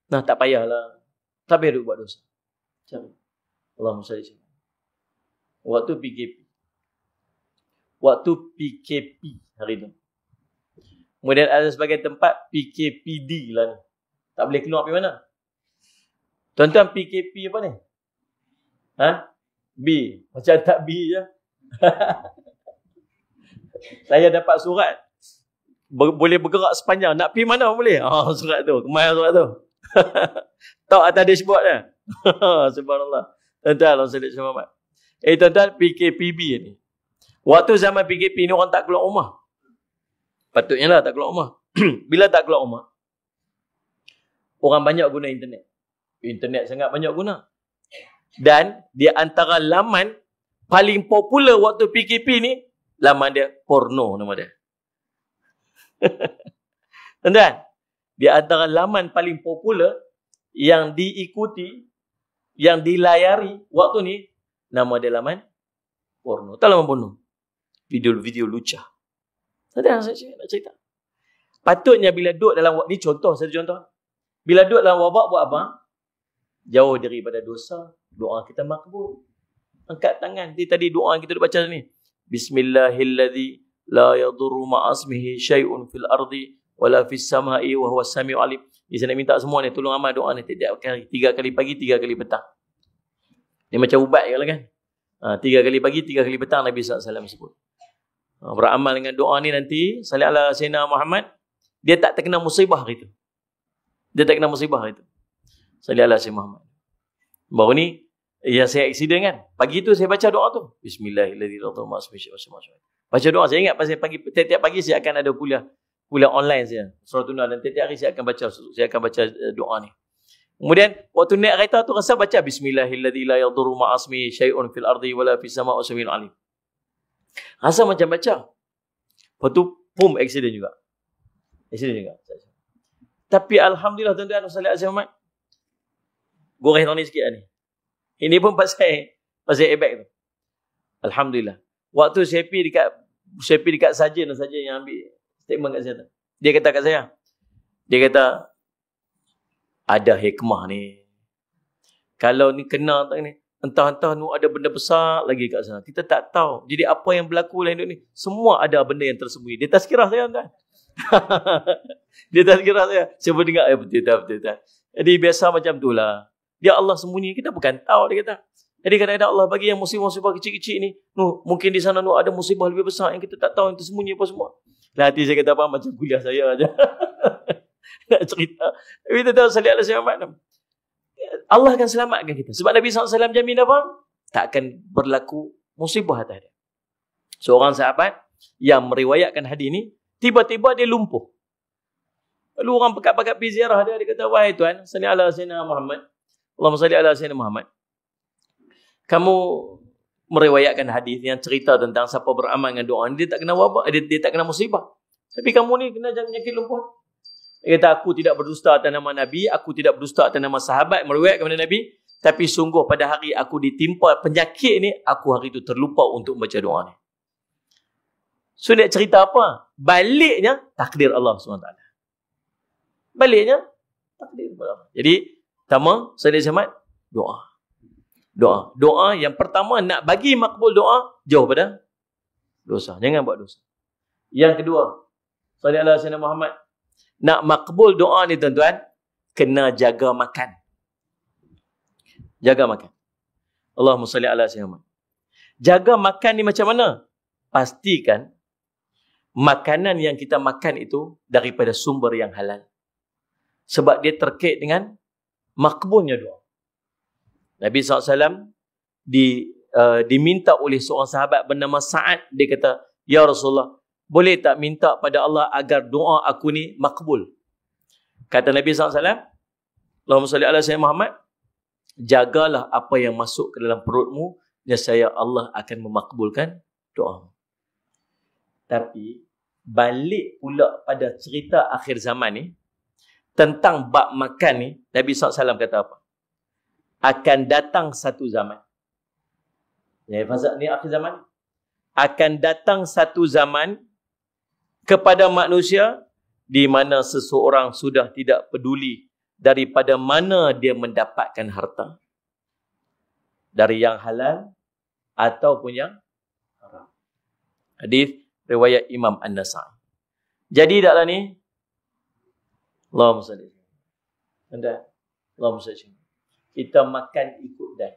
Nah, tak payahlah. Tak payah duduk buat dosa. Macam Allahumma salli alaihi wasallam. Waktu PKP. Waktu PKP hari tu. Kemudian ada sebagai tempat PKPD lah ni. Tak boleh keluar pergi mana? Tuan-tuan, PKP apa ni? Ha? B. Macam tak B je. Saya dapat surat. Boleh bergerak sepanjang. Nak pergi mana boleh? Surat tu. Kemarin surat tu. Tahu atas dashboard dia. Subhanallah. Tuan-tuan, Allah sallallahu alaihi wasallam. Tuan-tuan, PKPB ni. Waktu zaman PKP ni orang tak keluar rumah. Patutnya lah tak keluar rumah. Bila tak keluar rumah, orang banyak guna internet. Internet sangat banyak guna. Dan di antara laman paling popular waktu PKP ni, laman dia porno nama dia. Tuan-tuan, di antara laman paling popular yang diikuti, yang dilayari waktu ni, nama dia laman porno. Tak laman porno. Video-video lucah. Tuan-tuan, saya nak cerita. Patutnya bila duduk dalam wabak, ni contoh, satu contoh. Bila duduk dalam wabak buat apa? Jauh daripada dosa, doa kita makbul. Angkat tangan. Tadi doa yang kita baca ni. Bismillahilladzi la yadurru ma'asmihi syai'un fil ardi wala fis sama'i wa huwa sami'ul alim. Dia nak minta semua ni, tolong amal doa ni tiap kali. 3 kali pagi, 3 kali petang. Dia macam ubat kan? 3 kali pagi, 3 kali petang Nabi SAW sebut. Beramal dengan doa ni nanti, sallallahu alaihi wasallam Muhammad, dia tak terkena musibah hari tu. Dia tak kena musibah hari tu. Sallallahu alaihi wasallam Muhammad. Baru ni, yang saya accident kan. Pagi tu saya baca doa tu. Bismillahirrahmanirrahim. Baca doa. Saya ingat pasal pagi, tiap-tiap pagi saya akan ada kuliah online saya. Surah Tunah. Dan tiap-tiap hari saya akan baca doa ni. Kemudian, waktu naik kereta tu rasa baca Bismillahirrahmanirrahim. La yadurru ma'asmi syai'un fil ardi wala fis sama'i wa sami'ul alim. Rasa macam baca. Lepas tu, boom, accident juga. Tapi Alhamdulillah, tuan-tuan, sallallahu alaihi wasallam, goreng ni sikit ni. Ini pun pasal airbag tu. Alhamdulillah. Waktu saya pergi dekat sarjan yang ambil statement kat saya tu. Dia kata kat saya. Dia kata, ada hikmah ni. Kalau ni kena tak ni, entah-entah nu ada benda besar lagi kat sana. Kita tak tahu. Jadi apa yang berlaku dalam hidup ni, semua ada benda yang tersembunyi. Dia tazkirah saya, kan? Dia tazkirah saya. Saya pun dengar, betul. Jadi biasa macam tu lah. Dia Allah sembunyi, kita bukan tahu, dia kata. Jadi kadang-kadang Allah bagi yang musibah-musibah kecil-kecil ni, mungkin di sana ada musibah lebih besar yang kita tak tahu, yang tersembunyi apa semua. Lah hati saya kata apa, macam kuliah saya aja. Nak cerita. Tapi kita tahu sallallahu alaihi wasallam, Allah akan selamatkan kita. Sebab Nabi SAW jamin apa? Tak akan berlaku musibah atas dia. Seorang sahabat yang meriwayatkan hadis ni, tiba-tiba dia lumpuh. Lalu orang pekat-pekat pergi ziarah dia, dia kata, wahai tuan, sallallahu alaihi wasallam Muhammad, Allahumma salli ala sayyidina Muhammad. Kamu meriwayatkan hadis yang cerita tentang siapa beramal dengan doa, dia tak kena wabak, dia tak kena musibah. Tapi kamu ni kena penyakit lumpuh. Dia kata, aku tidak berdusta atas nama Nabi, aku tidak berdusta atas nama sahabat meriwayatkan kepada Nabi, tapi sungguh pada hari aku ditimpa penyakit ni, aku hari itu terlupa untuk membaca doa ni. So, dia cerita apa? Baliknya, takdir Allah SWT. Baliknya, takdir Allah. Jadi, pertama, saya selamat, doa. Doa yang pertama, nak bagi makbul doa, jauh pada dosa. Jangan buat dosa. Yang kedua, sallallahu alaihi wasallam Muhammad, nak makbul doa ni tuan-tuan, kena jaga makan. Jaga makan. Allahumma salli ala sayyidina. Jaga makan ni macam mana? Pastikan makanan yang kita makan itu daripada sumber yang halal. Sebab dia terkait dengan makbulnya doa. Nabi SAW diminta oleh seorang sahabat bernama Sa'ad. Dia kata, ya Rasulullah, boleh tak minta pada Allah agar doa aku ni makbul? Kata Nabi SAW, Allahumma salli ala sayyidina Muhammad, jagalah apa yang masuk ke dalam perutmu, nescaya Allah akan memakbulkan doa. Tapi, balik pula pada cerita akhir zaman ni, tentang bab makan ni, Nabi SAW kata apa? akan datang satu zaman. Ya, fasa ni akhir zaman. Akan datang satu zaman kepada manusia di mana seseorang sudah tidak peduli daripada mana dia mendapatkan harta. Dari yang halal ataupun yang haram. Hadis riwayat Imam An-Nasa'i. Jadi taklah ni? Allahumma salli. Anda? Allahumma salli. Kita makan ikut dan.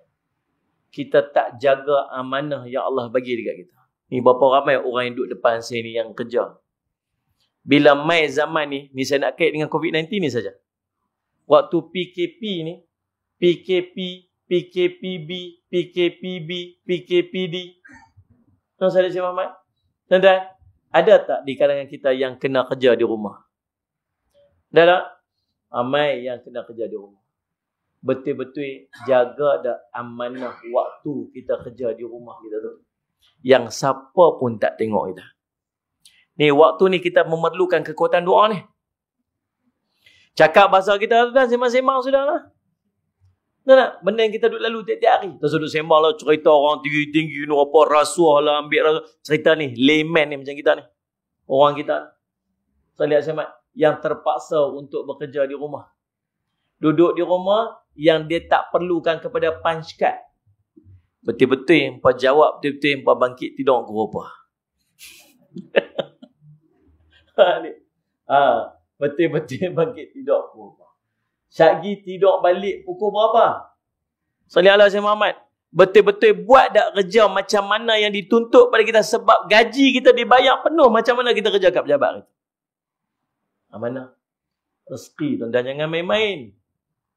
Kita tak jaga amanah yang Allah bagi dekat kita. Ni berapa ramai orang yang duduk depan saya ni yang kerja. Bila mai zaman ni saya nak kait dengan COVID-19 ni saja. Waktu PKP ni, PKP, PKPB, PKPB, PKPD. Tuan saya Cik Muhammad. Tuan-tuan, ada tak di kalangan kita yang kena kerja di rumah? Ada tak? Ramai yang kena kerja di rumah. Betul-betul jaga dah amanah waktu kita kerja di rumah kita tu. Yang siapa pun tak tengok kita. Ni waktu ni kita memerlukan kekuatan doa ni. Cakap bahasa kita tu dah sembang-sembang sudah lah. Tak? Benda yang kita duduk lalu tiap-tiap hari. Kita duduk sembang lah, cerita orang tinggi-tinggi ni, apa rasuah lah, ambil rasuah. Cerita ni, layman ni macam kita ni. Orang kita. Saya lihat Syahmat, yang terpaksa untuk bekerja di rumah. Duduk di rumah yang dia tak perlukan kepada punch card. Betul-betul yang Pak jawab, betul-betul yang Pak bangkit tidur ke apa. Betul-betul yang bangkit tidur ke apa. Syakgi tidur balik pukul berapa? Salih Allah Syed Muhammad. Betul-betul buat tak kerja macam mana yang dituntut pada kita sebab gaji kita dibayar penuh macam mana kita kerja kat pejabat kita. Mana? Rezeki tuan-tuan, jangan main-main.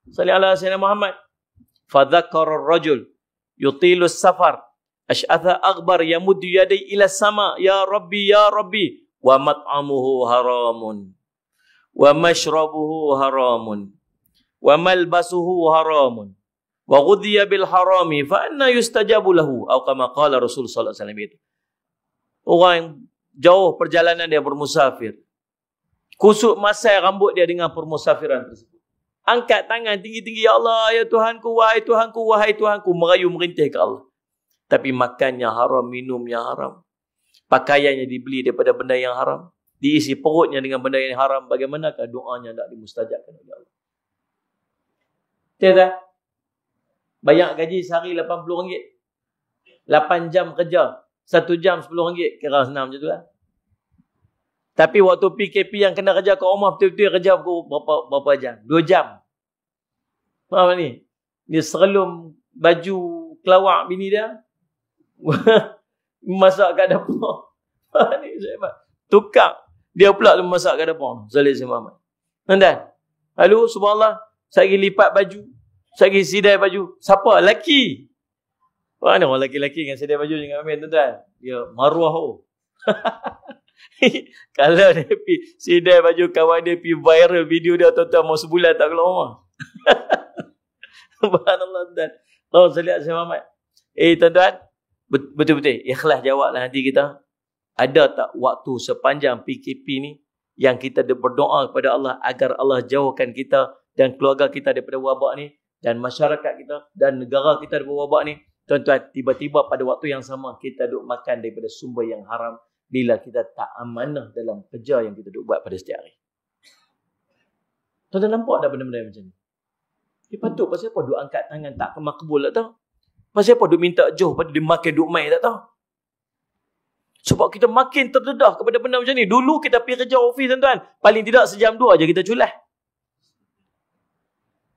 Salih Allah Syed Muhammad. Fadhakara ar-rajul yutilu as-safar ash'atha aghbar yamuddu yadayhi ila sama ya rabbi wa mat'amuhu haramun wa mashrabuhu haramun wa malbasuhu haramun wa ghudhiya bil harami fa anna yustajabu lahu atau kama qala Rasul sallallahu alaihi wasallam itu. Orang yang jauh perjalanan dia bermusafir. Kusut masai rambut dia dengan permusafiran tersebut. Angkat tangan tinggi-tinggi, ya Allah, ya Tuhanku, wahai Tuhanku, wahai Tuhanku, merayu merintih ke Allah. Tapi makannya haram, minumnya haram. Pakaiannya dibeli daripada benda yang haram. Diisi perutnya dengan benda yang haram. Bagaimanakah doanya tak dimustajabkan oleh Allah? Tak? Bayar gaji sehari RM80. 8 jam kerja. 1 jam RM10. Kira senang macam tu lah. Tapi waktu PKP yang kena kerja kat rumah, betul-betul kerja berapa jam? 2 jam. Faham ni? Dia serelum baju kelawak bini dia. Masak kat dapur. Ni tukar. Dia pula masak kat dapur. Salih Muhammad. Tuan-tuan. Lalu subhanallah, saya pergi lipat baju. Saya pergi sidai baju. Siapa? Laki. Mana orang laki-laki dengan sidai baju dengan amin, tuan-tuan? Dia maruah. Kalau dia pergi sidai baju kawan dia pergi viral video dia, tuan-tuan mau sebulan tak keluar rumah. Subhanallah, tuan-tuan. Allah salli alaihi Muhammad. Tuan-tuan, betul-betul ikhlas jawablah nanti kita. Ada tak waktu sepanjang PKP ni yang kita berdoa kepada Allah agar Allah jauhkan kita dan keluarga kita daripada wabak ni, dan masyarakat kita dan negara kita daripada wabak ni? Tuan-tuan, tiba-tiba pada waktu yang sama kita duk makan daripada sumber yang haram bila kita tak amanah dalam kerja yang kita duk buat pada setiap hari. Tuan-tuan nampak tak benda-benda macam ni? Patut pasal apa duk angkat tangan tak makbul tak tahu? Pasal apa duk minta jauh pada dia makan duk main tak tahu? Sebab kita makin terdedah kepada benda macam ni. Dulu kita pergi kerja ofis, tuan-tuan, paling tidak sejam 2 aja kita culas.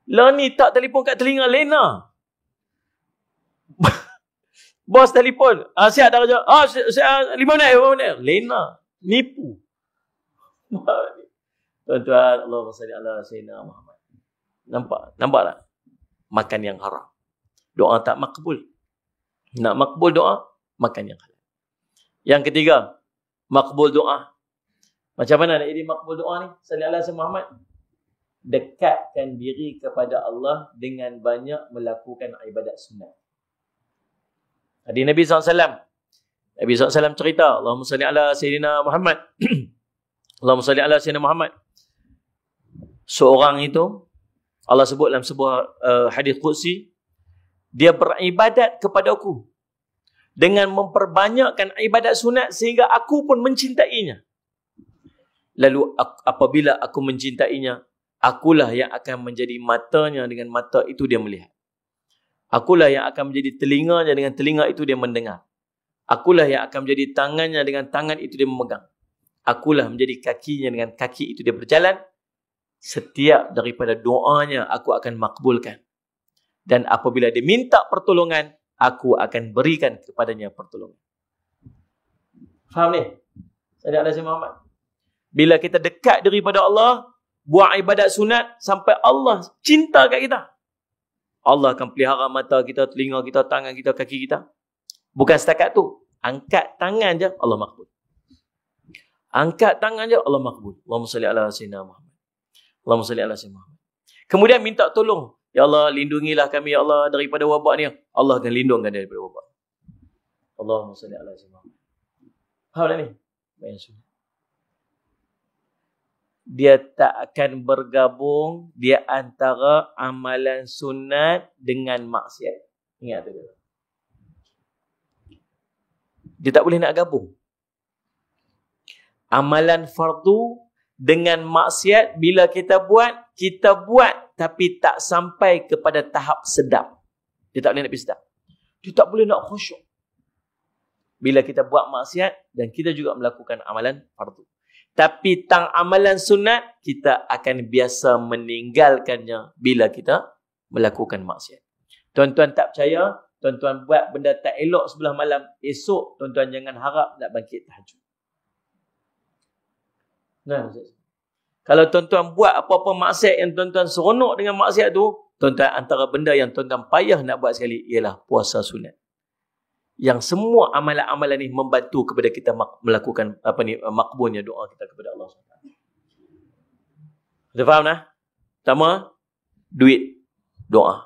Lah ni tak telefon kat telinga lena. Bos telefon. Siap dah kerja. Siap 5 minit. Lena. Nipu. Tuan-tuan, Allah salli ala sayyidina Muhammad. Nampak tak? Makan yang haram. Doa tak makbul. Nak makbul doa, makan yang halal. Yang ketiga, makbul doa. Macam mana nak jadi makbul doa ni? Salli ala sayyidina Muhammad. Dekatkan diri kepada Allah dengan banyak melakukan ibadat sunat. Hadis Nabi SAW. Nabi SAW cerita, Allahumma salli ala sayyidina Muhammad. Allahumma salli ala sayyidina Muhammad. Seorang itu, Allah sebut dalam sebuah hadis qudsi, dia beribadat kepadaku dengan memperbanyakkan ibadat sunat sehingga aku pun mencintainya. Lalu apabila aku mencintainya, akulah yang akan menjadi matanya, dengan mata itu dia melihat. Akulah yang akan menjadi telinganya, dengan telinga itu dia mendengar. Akulah yang akan menjadi tangannya, dengan tangan itu dia memegang. Akulah menjadi kakinya, dengan kaki itu dia berjalan. Setiap daripada doanya aku akan makbulkan. Dan apabila dia minta pertolongan, aku akan berikan kepadanya pertolongan. Faham ni? Saudara Al-Azim Muhammad. Bila kita dekat daripada Allah, buat ibadat sunat, sampai Allah cinta kat kita. Allah akan pelihara mata kita, telinga kita, tangan kita, kaki kita. Bukan setakat tu. Angkat tangan je, Allah makbul. Angkat tangan je, Allah makbul. Allahumma salli ala sayyidina Muhammad. Allahumma salli ala sayyidina Muhammad. Kemudian minta tolong. Ya Allah, lindungilah kami, ya Allah, daripada wabak ni. Allah akan lindungkan daripada wabak. Allahumma salli ala sayyidina Muhammad. Faham tak ni? Dia tak akan bergabung di antara amalan sunat dengan maksiat. Ingat tu. Dia tak boleh nak gabung. Amalan fardu dengan maksiat, bila kita buat tapi tak sampai kepada tahap sedap. Dia tak boleh nak pergi sedap. Dia tak boleh nak khusyuk. Bila kita buat maksiat dan kita juga melakukan amalan fardu. Tapi tang amalan sunat, kita akan biasa meninggalkannya bila kita melakukan maksiat. Tuan-tuan tak percaya, tuan-tuan buat benda tak elok sebelah malam, esok tuan-tuan jangan harap nak bangkit tahajud. Nah, kalau tuan-tuan buat apa-apa maksiat yang tuan-tuan seronok dengan maksiat tu, tuan-tuan antara benda yang tuan-tuan payah nak buat sekali ialah puasa sunat. Yang semua amalan-amalan ni membantu kepada kita melakukan makbulnya doa kita kepada Allah SWT. Kita faham nah? Pertama, duit, doa.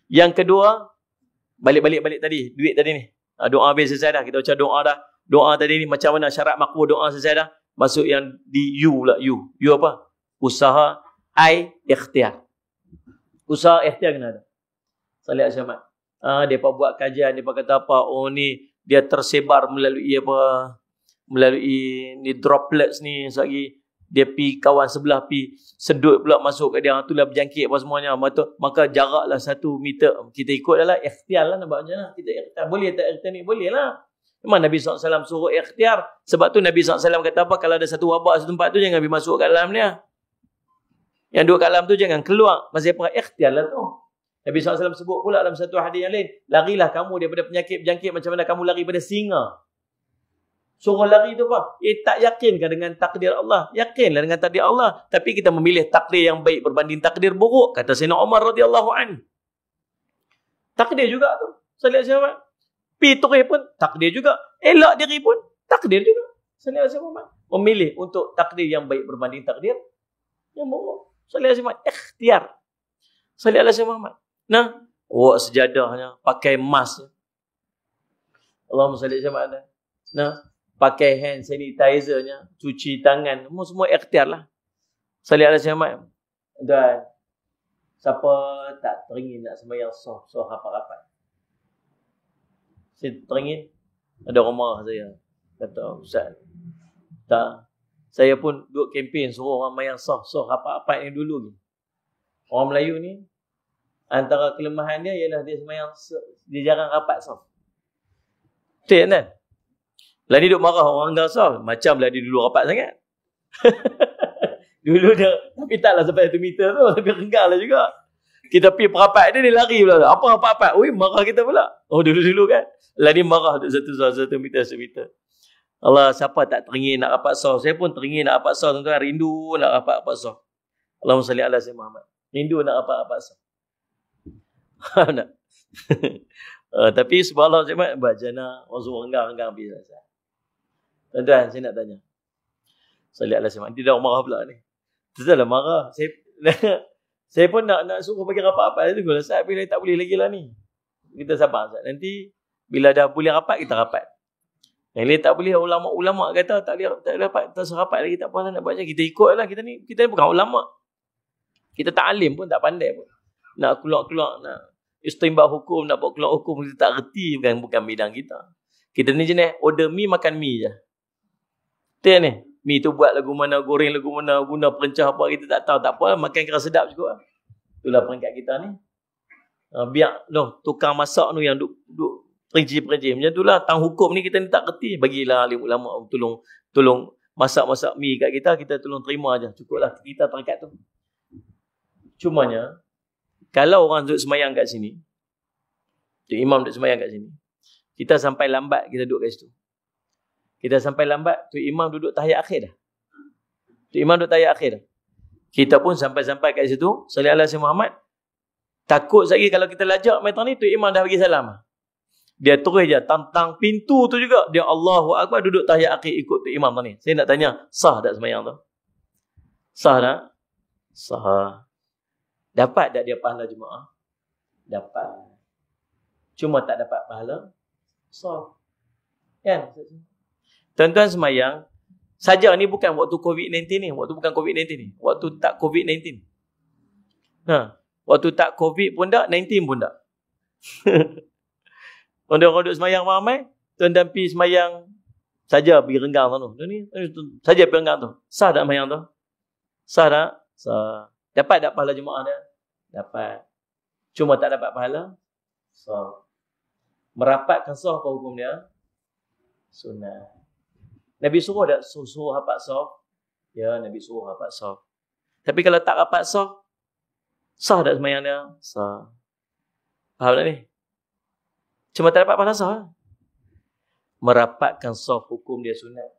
Yang kedua, balik tadi, duit tadi ni. Doa habis selesai dah. Kita baca doa dah. Doa tadi ni macam mana syarat makbul doa selesai dah. Masuk yang di U pula. U apa? Usaha, ikhtiar. Usaha ikhtiar kena ada. Salih Al-Syamat. Mereka buat kajian, mereka kata apa? Oh ni, dia tersebar melalui apa? Melalui ni droplets ni. Lagi dia pi kawan sebelah pi sedut pula masuk ke dia. Itulah berjangkit apa semuanya. Maka jaraklah 1 meter. Kita ikut adalah ikhtiar lah nak buat macam mana. Kita ikhtiar. Boleh tak ikhtiar ni? Boleh lah. Memang Nabi SAW suruh ikhtiar. Sebab tu Nabi SAW kata apa? Kalau ada satu wabak satu tempat tu, jangan pergi masuk kat dalam dia. Yang duduk kat dalam tu jangan keluar. Masih apa? Ikhtiar lah tu. Nabi SAW sebut pula dalam satu hadis yang lain, larilah kamu daripada penyakit berjangkit macam mana kamu lari pada singa. Suruh lari tu apa? Tak yakinkah dengan takdir Allah? Yakinlah dengan takdir Allah. Tapi kita memilih takdir yang baik berbanding takdir buruk. Kata Sayyidina Umar radhiyallahu anhu. Takdir juga tu. Salih Al-Syamat. Pitri pun takdir juga. Elak diri pun takdir juga. Salih Al-Syamat. Memilih untuk takdir yang baik berbanding takdir yang buruk. Salih Al-Syamat. Ikhtiar. Salih Al-Syamat. Nah, sejadahnya, pakai mask. Allahumma salli ala. Nah, pakai hand sanitizer-nya, cuci tangan, semua ikhtiar lah. Salli ala Muhammad. Dan siapa tak teringin nak sembahyang soh rapat-rapat. Saya teringin, ada orang marah saya. Kata, Ustaz, tak. Saya pun duduk kempen suruh orang sembahyang soh rapat-rapat ni dulu ni. Orang Melayu ni, antara kelemahan dia ialah dia sembahyang, dia jarang rapat saf. Betul kan? Lah ni duk marah orang dah saf. Macam lah dia dulu rapat sangat. Dulu dia, tapi taklah sampai 1 meter tu. Tapi renggang lah juga. Kita pergi perapat dia lari pula. Apa rapat-rapat? Ui, marah kita pula. Oh, dulu-dulu kan? Lah ni marah tu 1 meter. Allah, siapa tak teringin nak rapat saf? Saya pun teringin nak rapat saf. Tuan-tuan, rindu nak rapat saf. Allahumma salli ala sayyidina Muhammad. Rindu nak rapat saf. Tapi subhanallah Cik bacana orang renggang habis selesai. Tuan-tuan, saya nak tanya. Salih ala Cik dia dah marah pula ni. Teruslah marah. Saya pun nak suruh bagi rapat-rapat. Saya tunggu lah Ustaz, bila tak boleh lagi lah ni. Kita sabar Ustaz. Nanti bila dah boleh rapat, kita rapat. Yang lain tak boleh, ulama' kata tak boleh rapat, tak serapat lagi, tak apa lah nak buat macam. Kita ikut lah. Kita ni bukan ulama'. Kita tak alim pun, tak pandai pun. Nak keluar-keluar, nak istinbat hukum, nak buat keluar hukum, kita tak reti, bukan bidang kita. Kita ni jenis order mi, makan mi je. Betul ni? Mi tu buat lagu mana, goreng lagu mana, guna perencah apa, kita tak tahu. Tak apa, makan kera sedap juga. Itulah peringkat kita ni. Biar tukang masak tu yang duk perinci-perinci. Macam itulah, tang hukum ni kita ni tak reti. Bagilah alim ulama tolong masak-masak mi kat kita, kita tolong terima aja. Cukuplah kita peringkat tu. Cumanya, kalau orang duduk semayang kat sini, imam duduk semayang kat sini, kita sampai lambat, kita duduk kat situ. Kita sampai lambat, tu imam duduk tahiyat akhir dah. Tu imam duduk tahiyat akhir dah. Kita pun sampai-sampai kat situ, sallallahu alaihi Muhammad, takut lagi kalau kita lajak metang ni, tu imam dah bagi salam. Dia terus je, tantang pintu tu juga, dia Allahu Akbar, duduk tahiyat akhir ikut tu imam ni. Saya nak tanya, sah tak semayang tu? Sah tak? Sah. Dapat tak dia pahala jemaah? Dapat. Cuma tak dapat pahala sah. Kan? Tuan-tuan semayang, saja ni bukan waktu COVID-19 ni. Waktu bukan COVID-19 ni. Waktu tak COVID-19. Waktu tak COVID pun tak, 19 pun tak. Orang duduk semayang ramai, tuan-tuan pergi semayang saja pergi renggang tu. Saja pergi renggang tu. Sah tak semayang tu? Sah tak? Sah. Dapat tak pahala jemaah dia? Dapat. Cuma tak dapat pahala? Sah. Merapatkan sah apa hukum dia? Sunnah. Nabi suruh tak suruh rapat sah? Ya, Nabi suruh rapat sah. Tapi kalau tak rapat sah, sah tak semayang dia? Sah. Faham tak ni? Cuma tak dapat pahala sah. Merapatkan sah hukum dia sunat.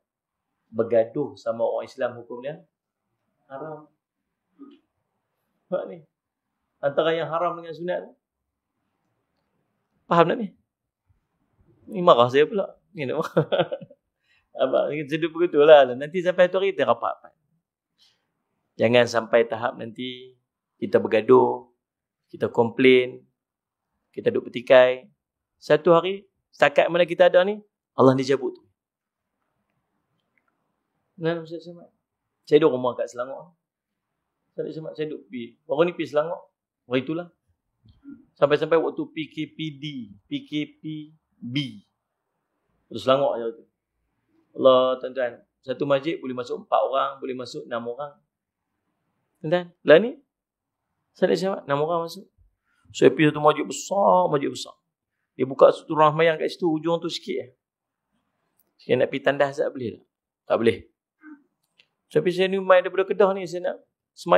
Bergaduh sama orang Islam hukum dia haram. Faham ni? Antara yang haram dengan sunat. Faham tak ni? Ni marah saya pula. Ni nak marah. Abang sedut begitulah. Nanti sampai tu hari kita rapat. Jangan sampai tahap nanti kita bergaduh, kita komplain, kita duduk petikai. Satu hari, setakat mana kita ada ni, Allah dijabut tu. Saya duduk rumah kat Selangor. Saya duduk pergi. Baru ni pergi Selangor. Hari itulah. Sampai-sampai waktu PKPB. Waktu Selangor je tu. Allah, tuan-tuan. Satu masjid boleh masuk 4 orang, boleh masuk 6 orang. Tuan-tuan, lah ni, saya nak 6 orang masuk. So, pergi satu masjid besar. Dia buka satu ruang semayang kat situ, ujung tu sikit. Saya nak pergi tandas tak boleh tak? Tak boleh. Tapi saya ni main daripada Kedah ni, saya nak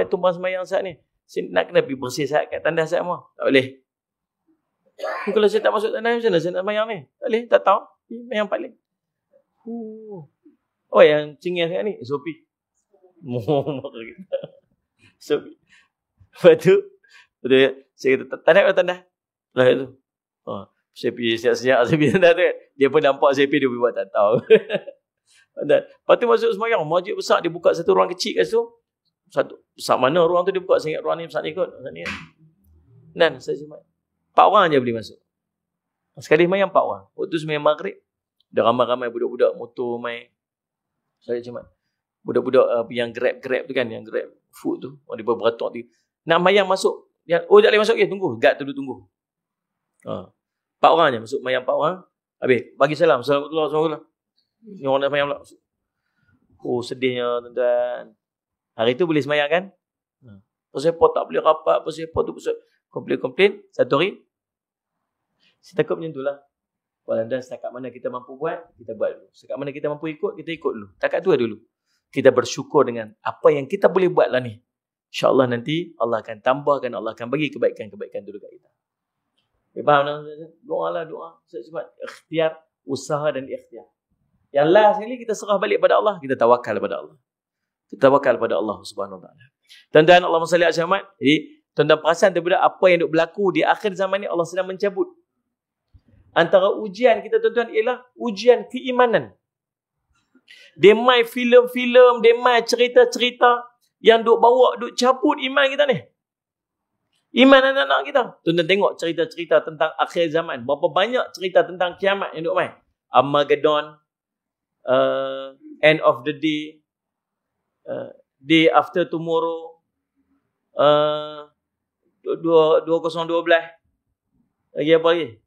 tumpang semayang saat ni. Saya nak kena pergi bersih saat kat tandas saat semua. Tak boleh. Kalau saya tak masuk tandas, macam mana saya nak semayang ni? Tak boleh, tak tahu. Semayang paling. Oh, yang cingir sekarang ni, SOP. SOP. Lepas tu, saya kata, tak nak tandas. Lepas tu, saya pergi siap-siap, saya pergi tandas tu. Dia pun nampak saya pergi, dia pun buat tak tahu. Lepas tu masuk semayang, masjid besar, dia buka satu ruang kecil kat situ. Satu, besar mana ruang tu dia buka, saya ingat ruang ni besar ni kot. Dan saya semayang. 4 orang je boleh masuk. Sekali semayang 4 orang. Waktu semayang maghrib, ada ramai-ramai budak-budak motor main. Saya cuma budak-budak yang grab tu kan, yang grab food tu, orang dia beratok tu. Nak mayang masuk, tak boleh masuk ke? Tunggu, guard tu duduk tunggu. 4 orang je masuk mayang 4 orang. Habis bagi salam, Assalamualaikum. Ni orang nak mayang pula. Oh, sedihnya tuan-tuan. Hari tu boleh semayang kan? Pasal apa tak boleh rapat, pasal apa tu, pasal komplain. Satu hari saya takut macam itulah. Dan setakat mana kita mampu buat, kita buat dulu. Setakat mana kita mampu ikut, kita ikut dulu. Setakat tu dulu. Kita bersyukur dengan apa yang kita boleh buat lah ni. InsyaAllah nanti Allah akan tambahkan, Allah akan bagi kebaikan-kebaikan dulu kat kita. Faham tak? Doa lah, doa. Sebab ikhtiar, usaha dan ikhtiar. Yang last sekali kita serah balik pada Allah, kita tawakal pada Allah. Kita tawakal pada Allah Subhanahu Wa Taala. Tuan-tuan, Allahumma salli ala Muhammad. Jadi, tuan-tuan perasan daripada apa yang berlaku di akhir zaman ni, Allah sedang mencabut. Antara ujian kita tuan-tuan ialah ujian keimanan. Dia main filem-filem, dia main cerita-cerita yang duk bawa, duk cabut iman kita ni. Iman anak-anak kita. Tuan-tuan tengok cerita-cerita tentang akhir zaman. Berapa banyak cerita tentang kiamat yang duk main. Armageddon, end of the day, day after tomorrow, 2012. Lagi apa lagi?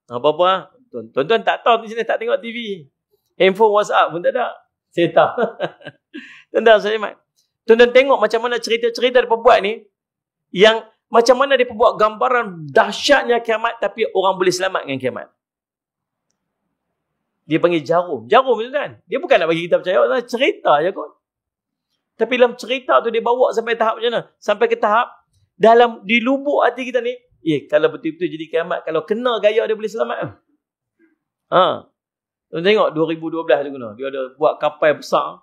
Apa-apa lah. Tuan-tuan tak tahu di sini tak tengok TV. Handphone WhatsApp pun tak ada. Saya tahu. Tuan-tuan saya mat. Tuan-tuan tengok macam mana cerita-cerita dia buat ni. Yang macam mana dia buat gambaran dahsyatnya kiamat tapi orang boleh selamat dengan kiamat. Dia panggil jarum. Jarum tu kan. Dia bukan nak bagi kita percaya. Cerita je kot. Tapi dalam cerita tu dia bawa sampai tahap macam mana? Sampai ke tahap dalam di lubuk hati kita ni. Kalau betul-betul jadi kiamat. Kalau kena gaya dia boleh selamat. Tuan tengok 2012 dia guna. Dia ada buat kapal besar.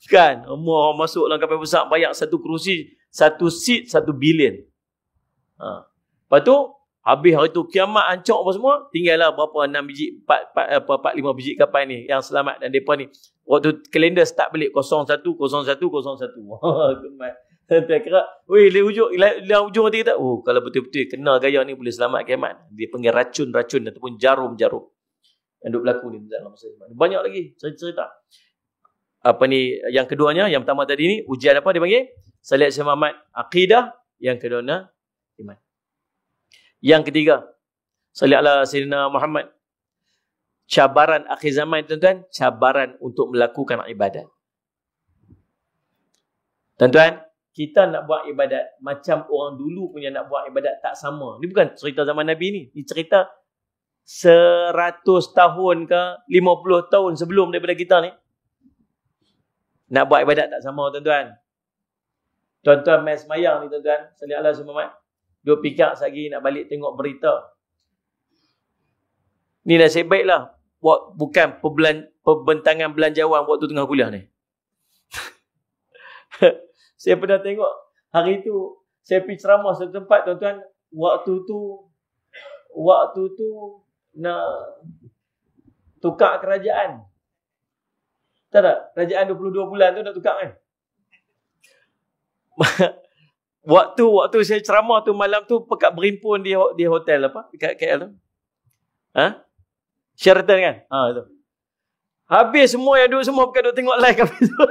Kan? Orang masuk dalam kapal besar. Bayar satu kerusi. Satu seat 1 bilion. Lepas tu. Habis hari tu kiamat hancur apa semua. Tinggallah berapa 6 biji. 4-5 biji kapal ni. Yang selamat. Dan mereka ni. Waktu kalender start balik. 01, 01, 01. Saya kira. Dalam ujung hati kita. Kalau betul-betul kena gaya ni boleh selamat kiamat. Dia panggil racun-racun. Ataupun jarum-jarum. Yang duk berlaku ni dalam masa kiamat. Banyak lagi cerita-cerita. Yang keduanya, yang pertama tadi ni, ujian apa dia panggil? Salat Syekh Muhammad akidah, yang kedua iman. Yang ketiga, salat ala Sayyidina Muhammad. Cabaran akhir zaman tuan-tuan, cabaran untuk melakukan ibadat. Tuan-tuan, kita nak buat ibadat macam orang dulu punya nak buat ibadat tak sama. Ni bukan cerita zaman Nabi ni, ni cerita 100 tahun ke 50 tahun sebelum daripada kita ni. Nak buat ibadat tak sama tuan-tuan. Tuan-tuan main semayang ni tuan-tuan. Salih Allah Muhammad. Dua pikir lagi nak balik tengok berita. Ni nasib baiklah. Bukan pembentangan belanjawan waktu tengah kuliah ni. Saya pernah tengok hari tu. Saya pergi ceramah satu tempat tuan-tuan. Waktu tu nak tukar kerajaan. Tak? Kerajaan 22 bulan tu nak tukar kan? waktu saya ceramah tu malam tu pekat berimpun di hotel apa? Dekat KL tu. Sheraton kan? Itu. Habis semua yang duduk semua pekat duduk tengok live habis tu.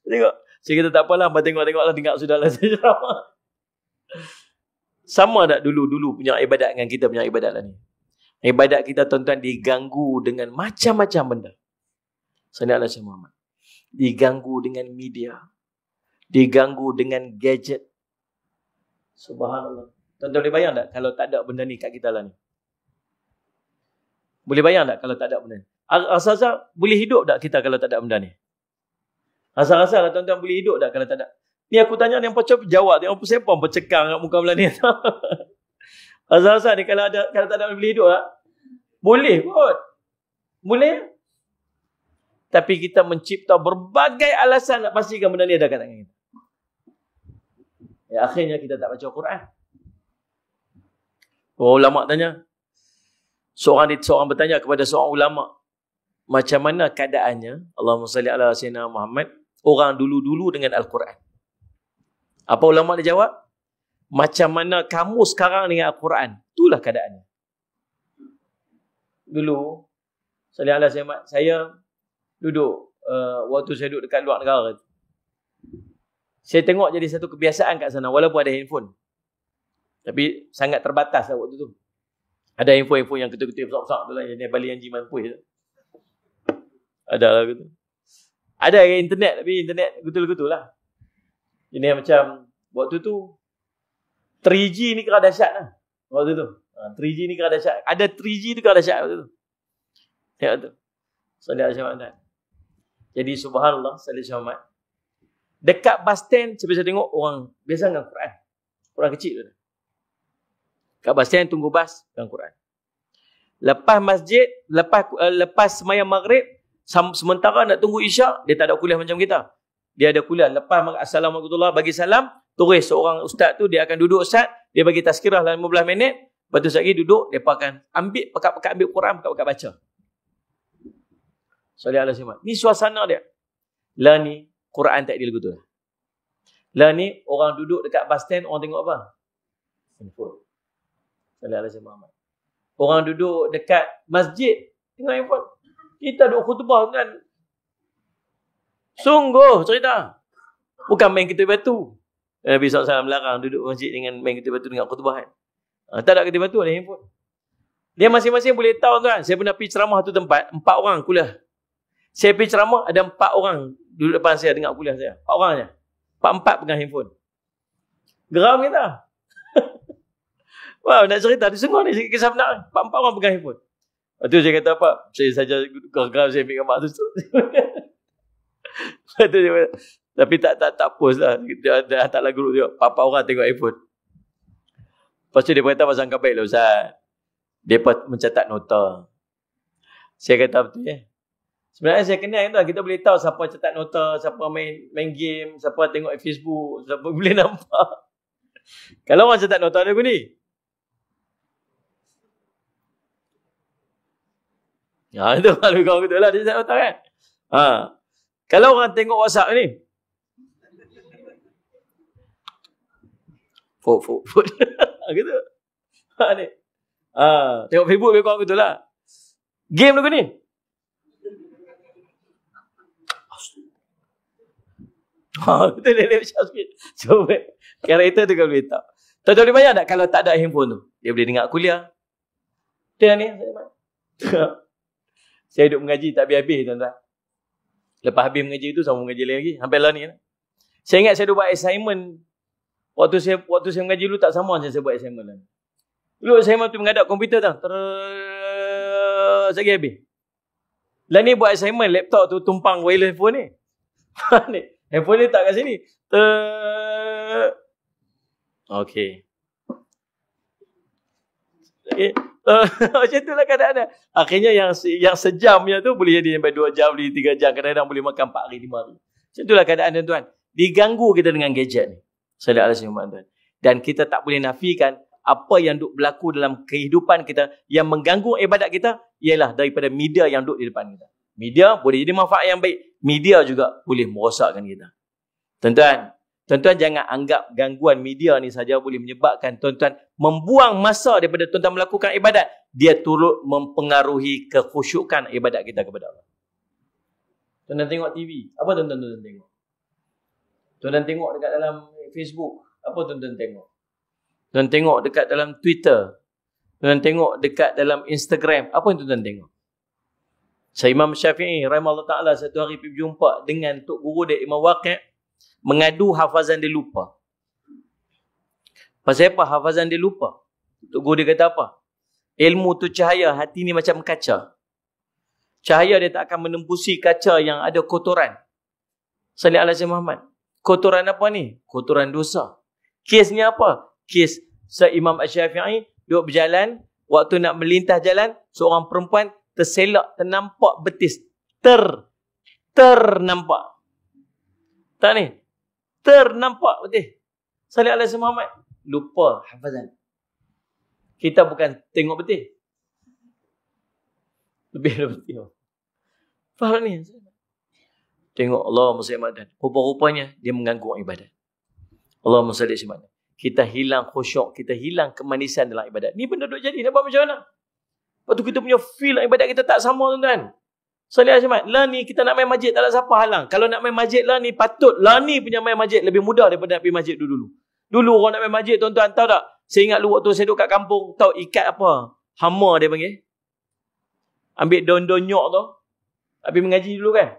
Tengok. Saya kata tak apalah, tengok-tengoklah, dengar sudahlah saya ceramah. Sama tak dulu punya ibadat dengan kita punya ibadat lah ni? Ibadat kita tuan-tuan diganggu dengan macam-macam benda. Sallallahu alaihi Muhammad. Diganggu dengan media. Diganggu dengan gadget. Subhanallah. Tuan-tuan boleh bayang tak kalau tak ada benda ni kat kita lah ni? Boleh bayang tak kalau tak ada benda ni? Rasa-rasa boleh hidup tak kita kalau tak ada benda ni? Rasa-rasa lah tuan-tuan boleh hidup tak kalau tak ada? Ni aku tanya yang pocok jawab. Yang siapa yang bercekang kat muka belah ni? Rasa-rasa ni kalau tak ada boleh hidup tak? Boleh kot. Boleh. Tapi kita mencipta berbagai alasan nak pastikan benda ni ada kat tangan kita. Akhirnya kita tak baca Quran. Ulama tanya. Seorang bertanya kepada seorang ulama. Macam mana keadaannya? Allahumma salli ala Sayyidina Muhammad. Orang dulu-dulu dengan Al-Quran. Apa ulama dia jawab? Macam mana kamu sekarang dengan Al-Quran. Itulah keadaannya. Dulu. Salli ala Sayyidina Muhammad. Saya duduk waktu saya duduk dekat luar negara. Saya tengok jadi satu kebiasaan kat sana walaupun ada handphone. Tapi sangat terbatas lah waktu tu. Ada handphone yang ketul-ketul besar-besar tu lah yang balik yang jiman puih tu. Ada lah gitu. Ada internet tapi internet ketul-ketul lah. Ini macam waktu tu 3G ni kira dahsyat lah. Waktu tu. 3G ni kira dahsyat. Ada 3G tu kira dahsyat waktu tu. Tengok tu. Sallallahu alaihi wasallam. Jadi subhanallah sallallahu alaihi wasallam. Dekat bus stand saya biasa tengok orang biasa dengan Quran. Quran kecil tu. Kat bus stand tunggu bas dengan Quran. Lepas masjid, lepas sembahyang maghrib, sementara nak tunggu isyak, dia tak ada kuliah macam kita. Dia ada kuliah lepas assalamualaikum warahmatullahi bagi salam, turis seorang ustaz tu dia akan duduk ustaz, dia bagi tazkirah dalam 15 minit, lepas tu sekali duduk, depa akan ambil pekat-pekat ambil Quran, pekat-pekat baca. Sallallahu alaihi wasallam. Ni suasana dia. Lah ni Quran tak dia betul. Lah ni orang duduk dekat bus stand, orang tengok apa? Handphone. Sallallahu alaihi wasallam. Orang duduk dekat masjid tengok handphone. Kita duduk khutbah kan. Sungguh cerita. Bukan main ketul batu. Nabi SAW larang duduk masjid dengan main ketul batu dengan khutbah kan. Tak ada ketul batu, ada handphone. Dia masing-masing boleh tahu tuan. Saya pernah pergi ceramah tu tempat, 4 orang kuliah. Saya pergi ceramah, ada 4 orang duduk depan saya dengar kuliah saya. 4 orang je. 4 pegang handphone. Geram kita. Wah, nak cerita. Dia sungguh ni, kisah benar. 4 orang pegang handphone. Lepas tu saya kata apa? Saya saja geram, saya ambil gambar tu. Lepas tu dia kata, tapi tak post lah. Dia hantarlah guru dia. 4 orang tengok handphone. Lepas tu dia berkata pasal angka baik lah Ustaz. Dia mencatat nota. Saya kata betul ya. Sebenarnya saya kenal tu, kita boleh tahu siapa catat nota, siapa main game, siapa tengok Facebook, siapa boleh nampak. Kalau orang catat nota dia ni. Ya, itu kalau kau betul lah dia catat nota kan. Ha. Kalau orang tengok WhatsApp ni. Fuk. Gitu. Ha ni. Tengok Facebook lebih kurang betul lah. Game tu ni. Betul dia macam sikit. So, karakter tu kau boleh tahu. Tuan-tuan boleh bayang tak kalau tak ada handphone tu? Dia boleh dengar kuliah. Dia ni. Saya duduk mengaji tak habis-habis tuan-tuan. Lepas habis mengaji tu, sama mengaji lagi. Hampir lah ni. Saya ingat saya duduk buat assignment. Waktu saya mengaji dulu tak sama macam saya buat assignment lah. Dulu assignment tu menghadap komputer tu. Terus lagi habis. Lah ni buat assignment, laptop tu tumpang wireless phone ni. Ni. Handphone ni tak kat sini. Okey. Macam itulah keadaan dia. Akhirnya yang sejamnya tu boleh jadi sampai 2 jam, boleh 3 jam. Kadang-kadang boleh makan 4 hari, 5 hari. Macam itulah keadaan dia tuan. Diganggu kita dengan gadget ni. Sallallahu alaihi wasallam tuan. Dan kita tak boleh nafikan apa yang duk berlaku dalam kehidupan kita yang mengganggu ibadat kita ialah daripada media yang duk di depan kita. Media boleh jadi manfaat yang baik. Media juga boleh merosakkan kita. Tuan-tuan jangan anggap gangguan media ni saja boleh menyebabkan tuan-tuan membuang masa daripada tuan-tuan melakukan ibadat. Dia turut mempengaruhi kekhusyukan ibadat kita kepada Allah. Tuan-tuan tengok TV. Apa tuan-tuan tengok? Tuan-tuan tengok dekat dalam Facebook. Apa tuan-tuan tengok? Tuan tengok dekat dalam Twitter. Tuan tengok dekat dalam Instagram. Apa yang tuan-tuan tengok? Saya Imam Syafi'i rahimahullah ta'ala satu hari pergi berjumpa dengan Tok Guru dia Imam Waqi' mengadu hafazan dia lupa. Pasal apa hafazan dia lupa? Tok Guru dia kata apa? Ilmu tu cahaya, hati ni macam kaca. Cahaya dia tak akan menembusi kaca yang ada kotoran. Sallallahu alaihi Muhammad. Kotoran apa ni? Kotoran dosa. Kesnya apa? Kes Imam Syafi'i duduk berjalan, waktu nak melintas jalan, seorang perempuan terselak, ternampak betis. Ternampak. Tak ni? Ternampak betis. Sallallahu alaihi Muhammad. Lupa hafazan. Kita bukan tengok betis. Lebih betis. Faham ni? Tengok Allah Muhammad. Rupa-rupanya dia mengganggu ibadat. Allah Muhammad. Kita hilang khusyuk. Kita hilang kemanisan dalam ibadat. Ni benda duk jadi. Nak buat macam mana? Lepas tu kita punya feel ibadat kita tak sama tuan-tuan. Salih Ahmad, lah ni kita nak main masjid tak ada siapa halang. Kalau nak main masjid lah ni patut lah ni punya main masjid lebih mudah daripada nak pergi masjid dulu. Dulu orang nak main masjid tuan-tuan tahu tak? Saya ingat dulu waktu saya duduk kat kampung, tahu ikat apa? Hammer dia panggil. Ambil daun-daun nyok tu. Habis mengaji dulu kan?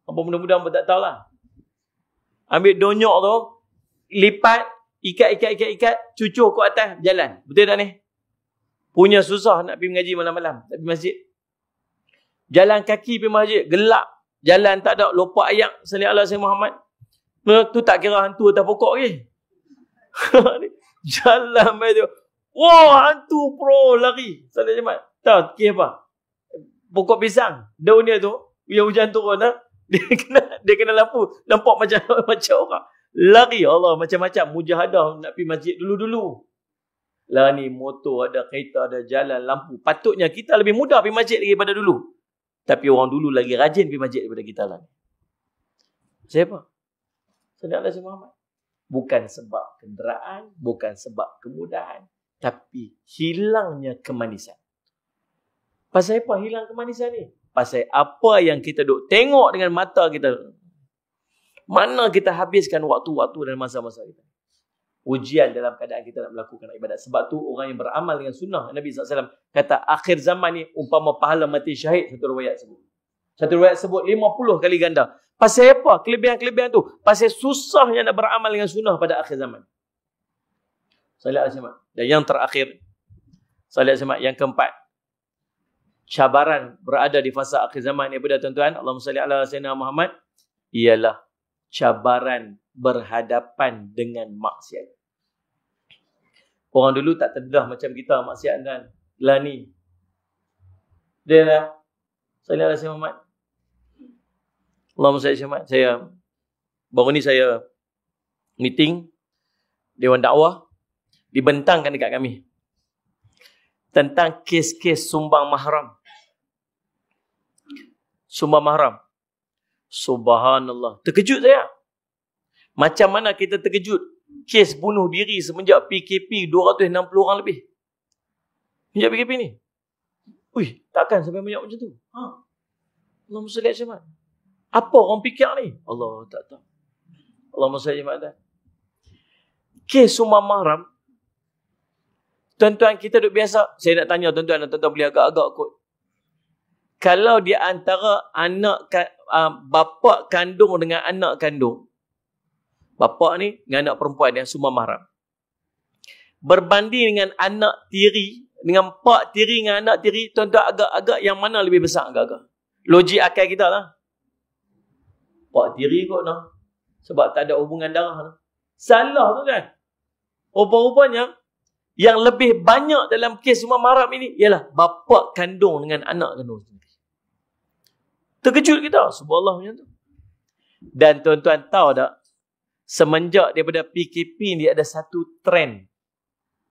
Apa mudah-mudahan pun tak tahulah. Ambil daun nyok tu, lipat, ikat, cucur ke atas, jalan. Betul tak ni? Punya susah nak pergi mengaji malam-malam. Nak pergi masjid. Jalan kaki pergi masjid. Gelap. Jalan tak ada. Lopak ayak. Sallallahu alaihi Muhammad. Tu tak kira hantu atas pokok lagi. Jalan tu. Wah, hantu pro lari. Sallallahu alaihi Muhammad. Tahu kira apa? Pokok pisang. Daun dia tu. Bila hujan turun. Dia kena lampu. Nampak macam orang. Lari. Allah macam-macam. Mujahadah nak pergi masjid dulu-dulu. Lah ni motor, ada kereta, ada jalan, lampu. Patutnya kita lebih mudah pergi masjid daripada dulu. Tapi orang dulu lagi rajin pergi masjid daripada kita lah. Siapa? Sallallahu alaihi Muhammad. Bukan sebab kenderaan, bukan sebab kemudahan, tapi hilangnya kemanisan. Pasal apa hilang kemanisan ni? Pasal apa yang kita duk tengok dengan mata kita. Mana kita habiskan waktu-waktu dan masa-masa kita. ujian dalam keadaan kita nak melakukan ibadat. Sebab tu orang yang beramal dengan sunnah Nabi SAW kata akhir zaman ni umpama pahala mati syahid. Satu riwayat sebut 50 kali ganda. Pasal apa kelebihan-kelebihan tu? Pasal susahnya nak beramal dengan sunnah pada akhir zaman. Salat al-Jumat. Dan yang terakhir, salat al-Jumat yang keempat, cabaran berada di fasa akhir zaman ni pada tuan-tuan, Allahumma salli ala sayyidina Muhammad, ialah cabaran berhadapan dengan maksiat. Orang dulu tak terdedah macam kita maksiat dan lah ni. Dia lah, salli ala sayyidina Muhammad. Allahumma salli ala Muhammad. Baru ni saya meeting Dewan Dakwah, dibentangkan dekat kami tentang kes-kes sumbang mahram. Sumbang mahram. Subhanallah. Terkejut saya. Macam mana kita terkejut? Kes bunuh diri semenjak PKP 260 orang lebih. Semenjak PKP ni. Ui, takkan sampai banyak macam tu. Allahumma salli ala Muhammad. Apa orang fikir ni? Allah tak tahu. Allahumma salli ala Muhammad. Kes sumbang mahram. Tuan-tuan kita duduk biasa. Saya nak tanya tuan-tuan, dan tuan-tuan boleh agak-agak kot. Kalau di antara bapa kandung dengan anak kandung, bapa ni dengan anak perempuan yang sumbang mahram, berbanding dengan anak tiri, dengan pak tiri dengan anak tiri, tuan-tuan agak-agak yang mana lebih besar agak-agak? Logik akal kita lah. Pak tiri kot lah. Sebab tak ada hubungan darah lah. Salah tu kan? Rupa-rupanya yang lebih banyak dalam kes sumbang mahram ini ialah bapa kandung dengan anak kandung sendiri. Terkejut kita. Subhanallah macam tu. Dan tuan-tuan tahu tak, semenjak daripada PKP ni ada satu trend.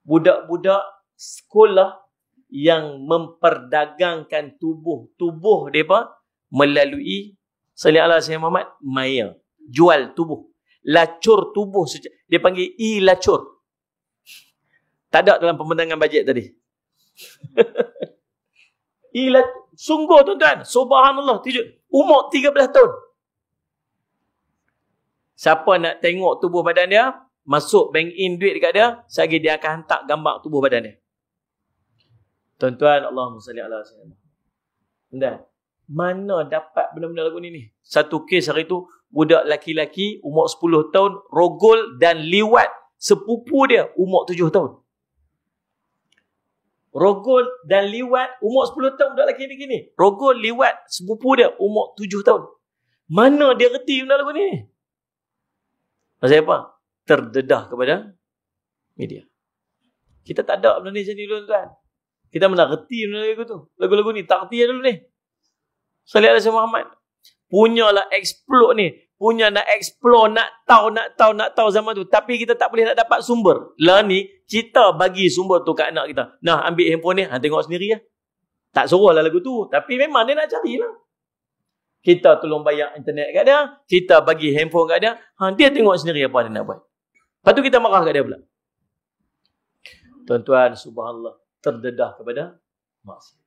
Budak-budak sekolah yang memperdagangkan tubuh mereka melalui salli ala sayyidina Muhammad, maya. Jual tubuh. Lacur tubuh. Dia panggil lacur. Tak ada dalam pembentangan bajet tadi. Sungguh tuan-tuan. Subhanallah. Umur 13 tahun. Siapa nak tengok tubuh badan dia, masuk bank in duit dekat dia, selagi dia akan hantar gambar tubuh badan dia. Tuan-tuan, Allahumma salli ala sayyidina Muhammad. Mana dapat benda-benda lagu ni? Satu kes hari tu, budak laki-laki umur 10 tahun, rogol dan liwat sepupu dia umur 7 tahun. Rogol dan liwat umur 10 tahun budak lelaki ni. Rogol, liwat sepupu dia umur 7 tahun. Mana dia reti benda lagu ni? Pasal apa? Terdedah kepada media. Kita tak ada benda ni macam ni dulu tuan. Kita mana reti benda lagu tu. Lagu-lagu ni tak reti dulu ni. Salli ala sayyidina Muhammad. Punyalah explode ni. Punya nak explore, nak tahu zaman tu. Tapi kita tak boleh nak dapat sumber. Lah ni, kita bagi sumber tu kat anak kita. Nah, ambil handphone ni, tengok sendiri lah. Tak suruh lah lagu tu. Tapi memang dia nak cari lah. Kita tolong bayar internet kat dia. Kita bagi handphone kat dia. Dia tengok sendiri apa dia nak buat. Lepas tu kita marah kat dia pula. Tuan-tuan, subhanallah. Terdedah kepada maksiat.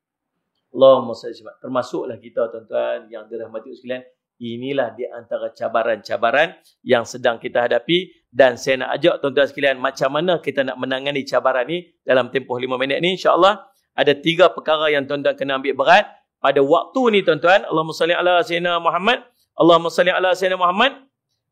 Allahumma salli ala. Termasuklah kita tuan-tuan yang dirahmati sekalian. Inilah di antara cabaran-cabaran yang sedang kita hadapi. Dan saya nak ajak tuan-tuan sekalian macam mana kita nak menangani cabaran ni dalam tempoh 5 minit ni. InsyaAllah ada 3 perkara yang tuan-tuan kena ambil berat pada waktu ni tuan-tuan. Allahumma salli ala sayyidina Muhammad. Allahumma salli ala sayyidina Muhammad.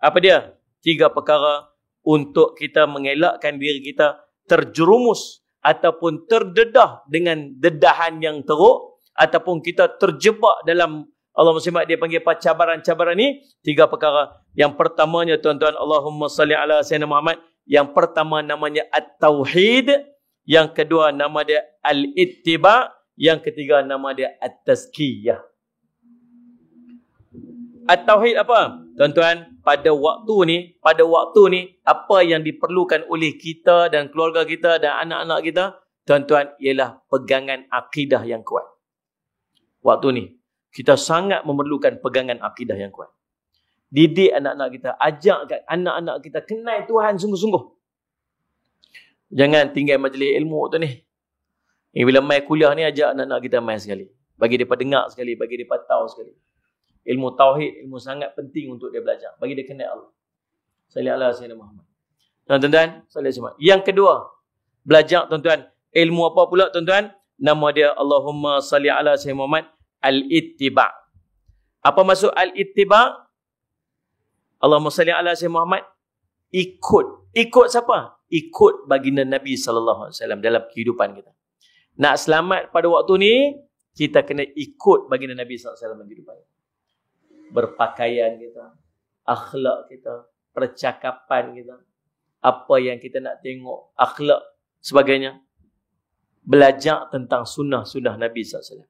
Apa dia? 3 perkara untuk kita mengelakkan diri kita terjerumus ataupun terdedah dengan dedahan yang teruk, ataupun kita terjebak dalam Allah SWT dia panggil apa cabaran-cabaran ni. 3 perkara. Yang pertamanya tuan-tuan, Allahumma salli ala sayyidina Muhammad. Yang pertama namanya at-tauhid. Yang kedua nama dia al-ittiba. Yang ketiga nama dia at-tazkiyah. At-tauhid apa? Tuan-tuan, pada waktu ni apa yang diperlukan oleh kita dan keluarga kita dan anak-anak kita, tuan-tuan, ialah pegangan akidah yang kuat. Waktu ni kita sangat memerlukan pegangan akidah yang kuat. Didik anak-anak kita, ajak anak-anak kita kenal Tuhan sungguh-sungguh. Jangan tinggal majlis ilmu tu ni. Bila mai kuliah ni, ajak anak-anak kita mai sekali. Bagi dia dengar sekali, bagi dia tahu sekali. Ilmu tauhid, ilmu sangat penting untuk dia belajar. Bagi dia kenal Allah. Salli ala sayyidina Muhammad. Tuan-tuan, solat Jumaat. Yang kedua, belajar tuan-tuan. Ilmu apa pula tuan-tuan? Nama dia Allahumma salli ala Sayyidina Muhammad, al-ittiba'. Apa maksud al-ittiba'? Allahumma salli ala Sayyidina Muhammad, ikut. Ikut siapa? Ikut baginda Nabi SAW dalam kehidupan kita. Nak selamat pada waktu ni, kita kena ikut baginda Nabi SAW dalam kehidupan kita. Berpakaian kita, akhlak kita, percakapan kita, apa yang kita nak tengok, akhlak, sebagainya. Belajar tentang sunnah-sunnah Nabi SAW.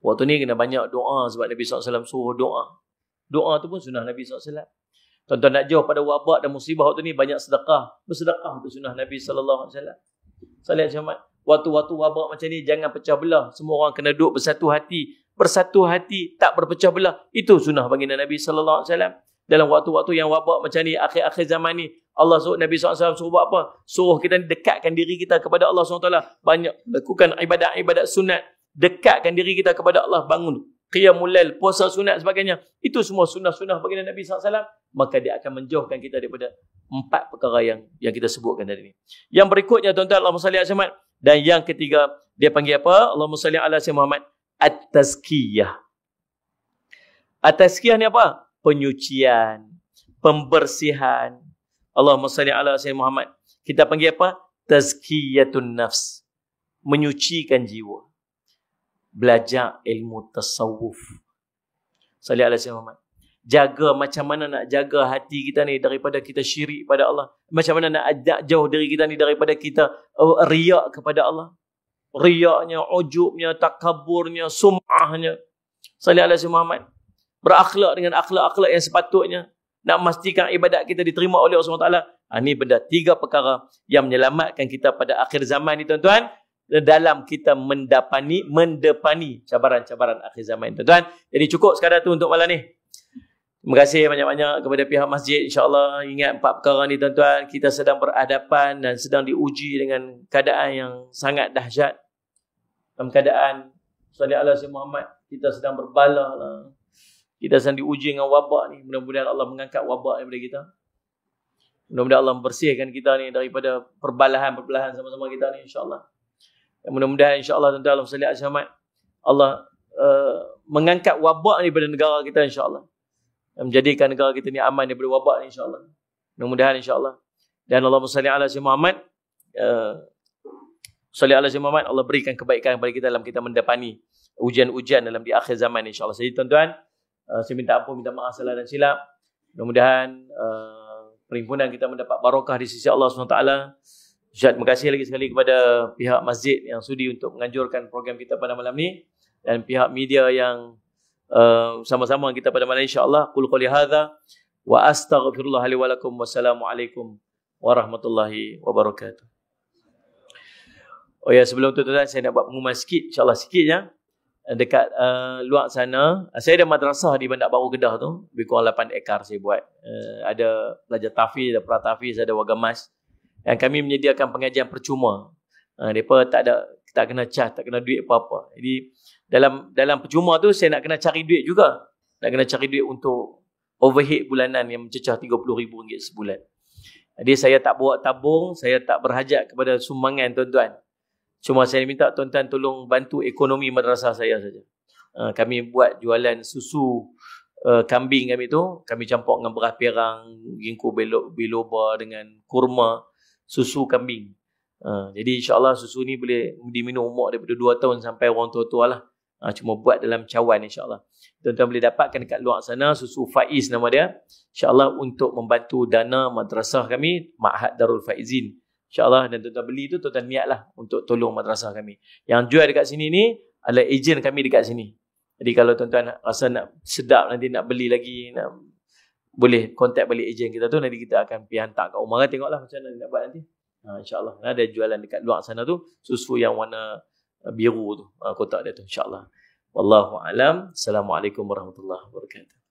Waktu ni kena banyak doa sebab Nabi SAW suruh doa. Doa tu pun sunnah Nabi SAW. Tuan-tuan nak jauh pada wabak dan musibah waktu ni, banyak sedekah. Bersedekah tu sunnah Nabi SAW. Salat Jumaat. Waktu-waktu wabak macam ni, jangan pecah belah. Semua orang kena duduk bersatu hati. Bersatu hati, tak berpecah belah. Itu sunnah baginda Nabi SAW. Dalam waktu-waktu yang wabak macam ni, akhir-akhir zaman ni, Allah suruh Nabi SAW suruh buat apa? Suruh kita dekatkan diri kita kepada Allah SWT. Banyak lakukan ibadat-ibadat sunat. Dekatkan diri kita kepada Allah. Bangun qiyamul lail, puasa sunat sebagainya. Itu semua sunnah-sunnah baginda Nabi SAW. Maka dia akan menjauhkan kita daripada 4 perkara yang kita sebutkan tadi ni. Yang berikutnya tuan-tuan, Allahumma salli ala Muhammad. Dan yang ketiga, dia panggil apa? Allahumma salli ala Muhammad, at-tazkiyah. At-tazkiyah ni apa? Penyucian, pembersihan. Allahumma salli ala Muhammad. Kita panggil apa? Tazkiyatun nafs. Menyucikan jiwa. Belajar ilmu tasawuf. Salli ala Muhammad. Jaga macam mana nak jaga hati kita ni daripada kita syirik pada Allah. Macam mana nak ajak jauh diri kita ni daripada kita riak kepada Allah. Riaknya, ujubnya, takaburnya, sum'ahnya. Salli ala Muhammad. Berakhlak dengan akhlak-akhlak yang sepatutnya. Nak memastikan ibadat kita diterima oleh Allah SWT. Ini benda 3 perkara yang menyelamatkan kita pada akhir zaman ni tuan-tuan. Dalam kita mendepani cabaran-cabaran akhir zaman ni tuan-tuan. Jadi cukup sekadar tu untuk malam ni. Terima kasih banyak-banyak kepada pihak masjid. InsyaAllah ingat 4 perkara ni tuan-tuan. Kita sedang berhadapan dan sedang diuji dengan keadaan yang sangat dahsyat. Dalam keadaan Salli ala Muhammad, kita sedang berbalah lah. Kita sedang diuji dengan wabak ni. Mudah-mudahan Allah mengangkat wabak daripada kita. Mudah-mudahan Allah membersihkan kita ni daripada perbalahan sama-sama kita ni insyaAllah. Dan mudah-mudahan insyaAllah tuan-tuan, Allah salli ala Muhammad, Allah mengangkat wabak ni daripada negara kita insyaAllah. Menjadikan negara kita ni aman daripada wabak ni insyaAllah. Mudah-mudahan insyaAllah. Dan Allahumma salli ala Muhammad, salli ala Muhammad, Allah berikan kebaikan kepada kita dalam kita mendepani ujian-ujian dalam di akhir zaman insyaAllah. Jadi tuan-tuan, saya minta ampun, minta maaf salah dan silap. Mudah-mudahan perhimpunan kita mendapat barakah di sisi Allah SWT. Terima kasih lagi sekali kepada pihak masjid yang sudi untuk menganjurkan program kita pada malam ni. Dan pihak media yang sama-sama kita pada malam insyaAllah. Qul qawli hadha wa astaghfirullah li wa lakum. Wassalamualaikum warahmatullahi wabarakatuh. Oh ya, sebelum tu tuan-tuan, saya nak buat pengumuman sikit, insyaAllah sikit ya. Dekat luar sana, saya ada madrasah di Bandar Baru Kedah tu, lebih kurang 8 ekar saya buat. Ada pelajar tahfiz, ada pratafiz, ada wagamas. Dan kami menyediakan pengajian percuma. Mereka tak kena charge, tak kena duit apa-apa. Jadi dalam percuma tu saya nak kena cari duit juga. Nak kena cari duit untuk overhead bulanan yang mencecah RM30,000 sebulan. Jadi saya tak bawa tabung, saya tak berhajat kepada sumbangan tuan-tuan. Cuma saya minta tuan-tuan tolong bantu ekonomi madrasah saya saja. Kami buat jualan susu kambing kami tu. Kami campur dengan beras perang, ginkgo biloba dengan kurma, susu kambing. Jadi insyaAllah susu ni boleh diminum umur daripada 2 tahun sampai orang tua-tua lah. Cuma buat dalam cawan insyaAllah. Tuan-tuan boleh dapatkan dekat luar sana susu Faiz nama dia. InsyaAllah untuk membantu dana madrasah kami, Ma'had Darul Faizin. InsyaAllah, dan tuan-tuan beli tu, tuan-tuan niatlah untuk tolong madrasah kami. Yang jual dekat sini ni adalah ejen kami dekat sini. Jadi kalau tuan-tuan rasa nak sedap nanti nak beli lagi, boleh kontak balik ejen kita tu, nanti kita akan pergi hantar kat rumah. Tengoklah macam mana nak buat nanti. InsyaAllah. Ada jualan dekat luar sana tu, susu yang warna biru tu, kotak dia tu insyaAllah. Wallahu a'lam. Assalamualaikum warahmatullahi wabarakatuh.